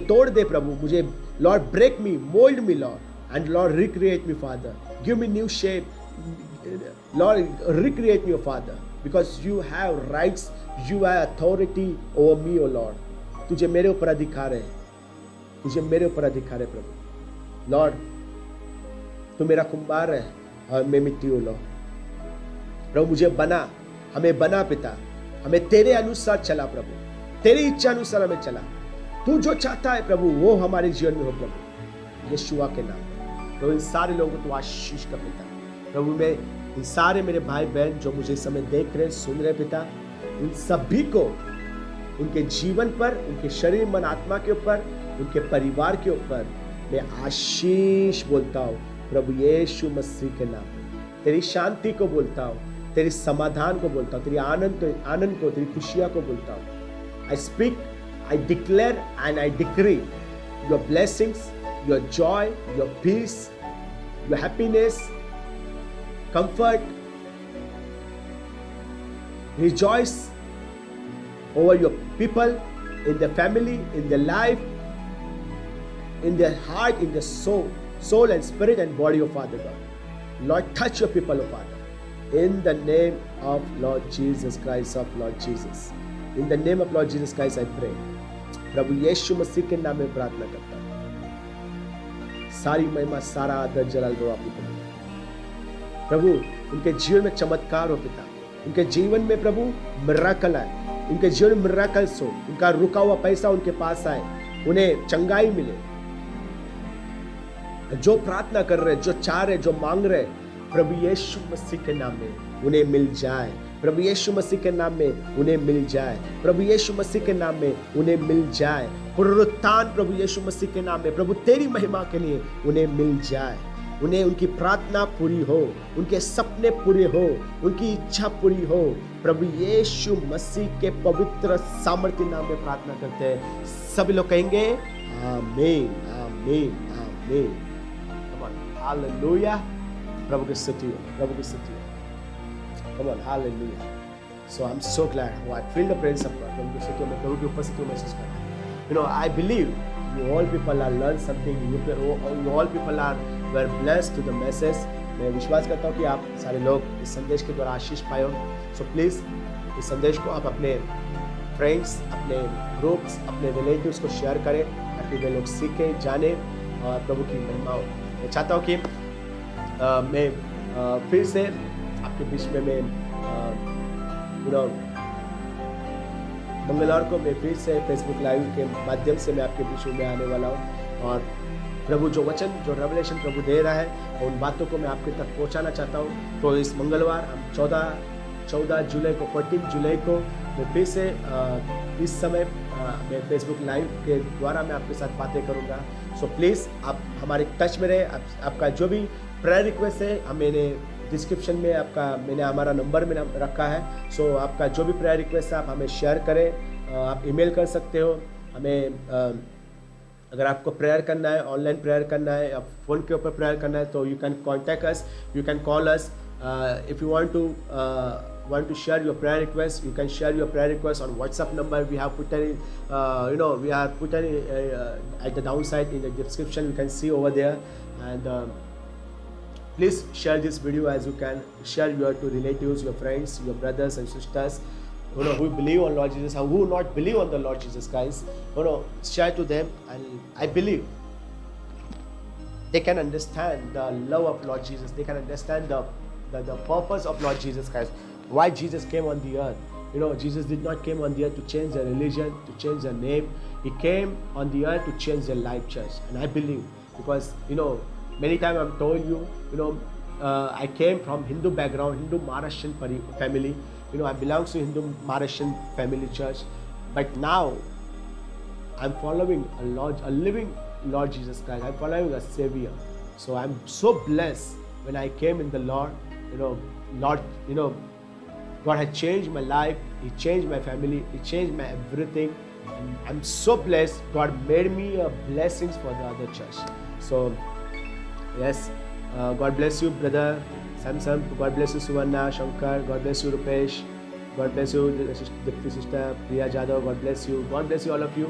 तोड़ दे प्रभु, मुझे Lord break me, mould me Lord, and Lord recreate me father, give me new shape, Lord recreate me father, because you have rights, you have authority over me, O Lord. तुझे मेरे ऊपर अधिकार है, तुझे मेरे ऊपर अधिकार है प्रभु। लॉर्ड तू मेरा कुम्हार है और मैं मिट्टी हूँ लॉर्ड। प्रभु मुझे बना, हमें बना पिता, हमें तेरे अनुसार चला प्रभु, तेरी इच्छा अनुसार हमें चला। तू जो चाहता है प्रभु वो हमारे जीवन में हो प्रभु, यीशुआ के नाम में। प्रभु इन सारे लोगों को तू आशीष कर पिता। प्रभु मैं इन सारे मेरे भाई बहन जो मुझे इस समय देख रहे, सुन रहे पिता, उन सभी को उनके जीवन पर, उनके शरीर मन आत्मा के ऊपर, उनके परिवार के ऊपर मैं आशीष बोलता हूँ प्रभु यीशु मसीह के नाम में। तेरी शांति को बोलता हूँ, तेरी समाधान को बोलता हूँ, तेरी आनंद को, तेरी खुशियाँ को बोलता हूँ। I speak, I declare and I decree your blessings, your joy, your peace, your happiness, comfort, rejoice over your people, in their family, in their life, in their heart, in their soul and spirit and body, of Father God. Lord, touch your people, O Father, in the name of Lord Jesus Christ, of Lord Jesus. In the name of Lord Jesus Christ I pray. प्रभु यीशु मसीह के नाम में प्रार्थना करता हूँ। सारी महिमा, सारा आदर, जलाल दो आपको प्रभु। उनके जीवन में चमत्कार हो पिता, उनके जीवन में प्रभु मिराकल आए, उनके जीवन में मिराकल्स हो, उनका रुका हुआ पैसा उनके पास आए, उन्हें चंगाई मिले। जो प्रार्थना कर रहे, जो चाह रहे, जो मांग रहे, प्रभु यीशु मसीह के नाम में उन्हें मिल जाए। प्रभु यीशु मसीह के नाम में उन्हें मिल जाए। प्रभु यीशु मसीह के नाम में उन्हें मिल जाए। पुनरुत्थान प्रभु यीशु मसीह के नाम में प्रभु तेरी महिमा के लिए उन्हें मिल जाए। उन्हें उनकी प्रार्थना पूरी हो, उनके सपने पूरे हो, उनकी इच्छा पूरी हो। प्रभु यीशु मसीह के पवित्र सामर्थ्य नाम में प्रार्थना करते हैं। सभी लोग कहेंगे आमीन, आमीन, आमीन। कम ऑन, हालेलुया। प्रभु की स्तुति हो, प्रभु की स्तुति हो। कम on, hallelujah. So I'm so glad. Oh, I feel the presence of God. प्रभु की स्तुति में, प्रभु की उपस्थिति में महसूस करता हूँ। You know, I believe you all people are learned something. You all people were blessed to the message. मैं विश्वास करता हूँ कि आप सारे लोग इस संदेश के द्वारा आशीष पाए हो। So please इस संदेश को आप अपने फ्रेंड्स, अपने ग्रुप्स, अपने रिलेटिव्स को शेयर करें ताकि वे लोग सीखें, जानें और प्रभु की महिमा हो। मैं चाहता हूँ कि मैं फिर से आपके बीच में मैं मंगलवार को मैं फिर से फेसबुक लाइव के माध्यम से मैं आपके बीच में आने वाला हूँ और प्रभु जो वचन, जो रेवलेशन प्रभु दे रहा है उन बातों को मैं आपके तक पहुँचाना चाहता हूँ। तो इस मंगलवार हम 14 जुलाई को, 14 जुलाई को मैं फिर से इस समय मैं फेसबुक लाइव के द्वारा मैं आपके साथ बातें करूँगा। सो प्लीज़ आप हमारे टच में रहे। आपका जो भी प्रेयर रिक्वेस्ट है मैंने डिस्क्रिप्शन में मैंने हमारा नंबर में रखा है। सो आपका जो भी प्रेयर रिक्वेस्ट है आप हमें शेयर करें। आप ईमेल कर सकते हो हमें। अगर आपको प्रेयर करना है, ऑनलाइन प्रेयर करना है या फ़ोन के ऊपर प्रेयर करना है तो you can contact us, you can call us. If you want to share your prayer request, you can share your prayer request on WhatsApp number. We have put it, we have put it at the downside in the description. You can see over there, and please share this video as you can. Share to relatives, your friends, your brothers and sisters, who believe on Lord Jesus, who not believe on the Lord Jesus Christ. Share to them, and I believe they can understand the love of Lord Jesus. They can understand the purpose of Lord Jesus Christ. Why Jesus came on the earth. Jesus did not came on the earth to change their religion, to change their name. He came on the earth to change their life, church. And I believe, because many times I'm told you, I came from Hindu background, Hindu Maharashtrian family. I belong to Hindu Maharashtrian family, church. But now I'm following a living Lord Jesus Christ. I'm following a Savior. So I'm so blessed when I came in the Lord. Lord, God had changed my life. He changed my family. He changed my everything. And I'm so blessed. God made me a blessings for the other church. So, yes, God bless you, brother Samson. God bless you, Suvarna, Shankar. God bless you, Rupesh. God bless you, Dipti sister, Priya Jadhav. God bless you. God bless you, all of you.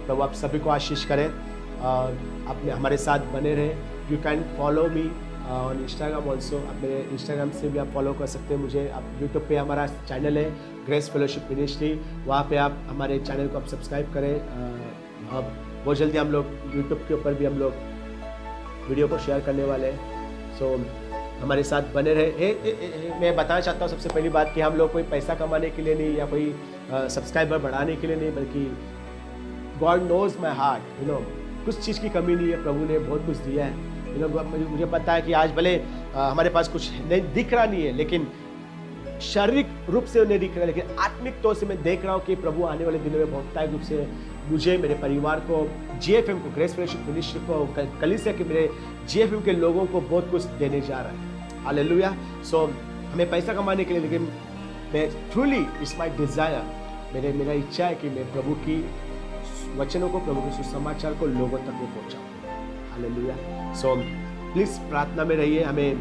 प्रभु आप सभी को आशीष करें। आप हमारे साथ बने रहें। You can follow me on Instagram also. आप मेरे इंस्टाग्राम से भी आप फॉलो कर सकते हैं मुझे। आप यूट्यूब पे हमारा चैनल है ग्रेस फेलोशिप मिनिस्ट्री, वहाँ पे आप हमारे चैनल को आप सब्सक्राइब करें। अब बहुत जल्दी हम लोग यूट्यूब के ऊपर भी हम लोग वीडियो को शेयर करने वाले हैं। सो हमारे साथ बने रहे। मैं बताना चाहता हूँ सबसे पहली बात कि हम लोग कोई पैसा कमाने के लिए नहीं या कोई सब्सक्राइबर बढ़ाने के लिए नहीं, बल्कि गॉड नोज माई हार्ट। कुछ चीज़ की कमी नहीं है, प्रभु ने बहुत कुछ दिया है। मुझे पता है कि आज भले हमारे पास कुछ नहीं दिख रहा नहीं है, लेकिन शारीरिक रूप से नहीं दिख रहा है, लेकिन आत्मिक तौर से मैं देख रहा हूँ कि प्रभु आने वाले दिनों में बहुतायत रूप से मुझे, मेरे परिवार को, GFM को, ग्रेस फेलोशिप मिनिस्ट्री को, कलीसिया के मेरे GFM के लोगों को बहुत कुछ देने जा रहा है। हालेलुया। सो हमें पैसा कमाने के लिए, लेकिन मैं ट्रूली इट्स माई डिज़ायर, मेरा इच्छा है कि मैं प्रभु की वचनों को, प्रभु के सुसमाचार को लोगों तक में पहुँचाऊँ। हालेलुया। सो प्लीज़ प्रार्थना में रहिए। हमें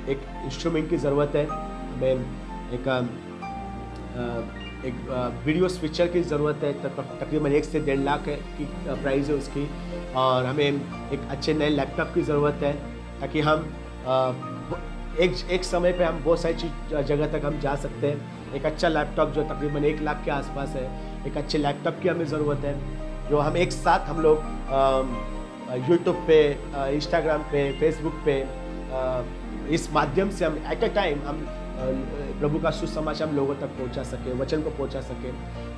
एक इंस्ट्रूमेंट की ज़रूरत है, हमें एक वीडियो स्विचर की ज़रूरत है। तकरीबन 1 से 1.5 लाख की प्राइस है उसकी, और हमें एक अच्छे नए लैपटॉप की ज़रूरत है ताकि हम एक समय पे हम बहुत सारी जगह तक हम जा सकते हैं। एक अच्छा लैपटॉप जो तकरीबन 1 लाख के आसपास है, एक अच्छे लैपटॉप की हमें ज़रूरत है, जो हम एक साथ हम लोग यूट्यूब पे, इंस्टाग्राम पे, फेसबुक पे, इस माध्यम से हम एट अ टाइम हम प्रभु का सुसमाचार हम लोगों तक पहुंचा सके, वचन को पहुंचा सके।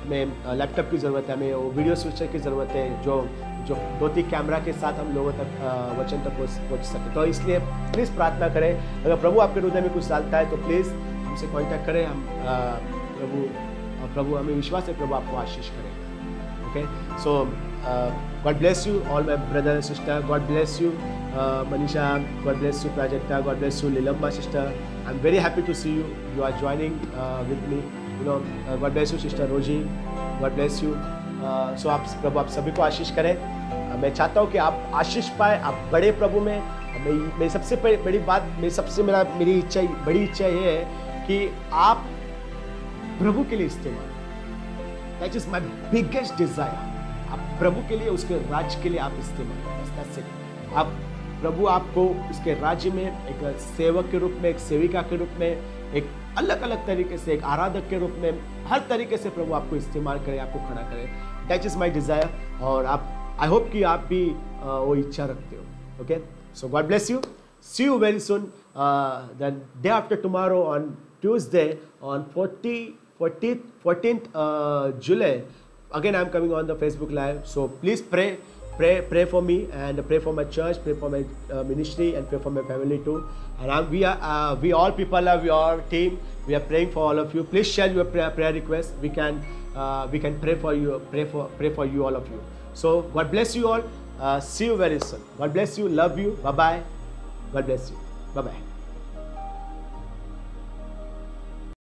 हमें लैपटॉप की ज़रूरत है, हमें वो वीडियो स्विचर की ज़रूरत है जो 2-3 कैमरा के साथ हम लोगों तक वचन तक पहुंच सके। तो इसलिए प्लीज़ प्रार्थना करें। अगर प्रभु आपके हृदय में कुछ डालता है तो प्लीज़ हमसे कॉन्टैक्ट करें। हम प्रभु हमें विश्वास है प्रभु आपको आशीष करेगा। Okay, so God bless you, all my brother and sister. God bless you, Manisha. God bless you, Prajakta. God bless you, Lilamba sister. I'm very happy to see you. You are joining with me. God bless you, sister Roji. God bless you. So आप प्रभु आप सभी को आशीष करें. मैं चाहता हूँ कि आप आशीष पाए, आप बड़े प्रभु में. मेरी सबसे बड़ी बात, मेरी बड़ी इच्छा ये है कि आप प्रभु के लिए इस्तेमाल. That is my biggest desire. आप प्रभु के लिए, उसके राज्य के लिए आप इस्तेमाल. आप प्रभु आपको उसके राज्य में एक सेवक के रूप में, एक सेविका के रूप में, एक अलग अलग तरीके से, एक आराधक के रूप में, हर तरीके से प्रभु आपको इस्तेमाल करे, आपको खड़ा करे. That is my desire. और आप, आई होप कि आप भी वो इच्छा रखते हो. Okay, so God bless you. See you very soon. The day after tomorrow on Tuesday on 14th July. Again, I'm coming on the Facebook Live. So please pray for me and pray for my church, pray for my ministry, and pray for my family too. And we all people of your team, we are praying for all of you. Please share your prayer requests. We can pray for you, pray for you, all of you. So God bless you all. See you very soon. God bless you. Love you. Bye bye. God bless you. Bye bye.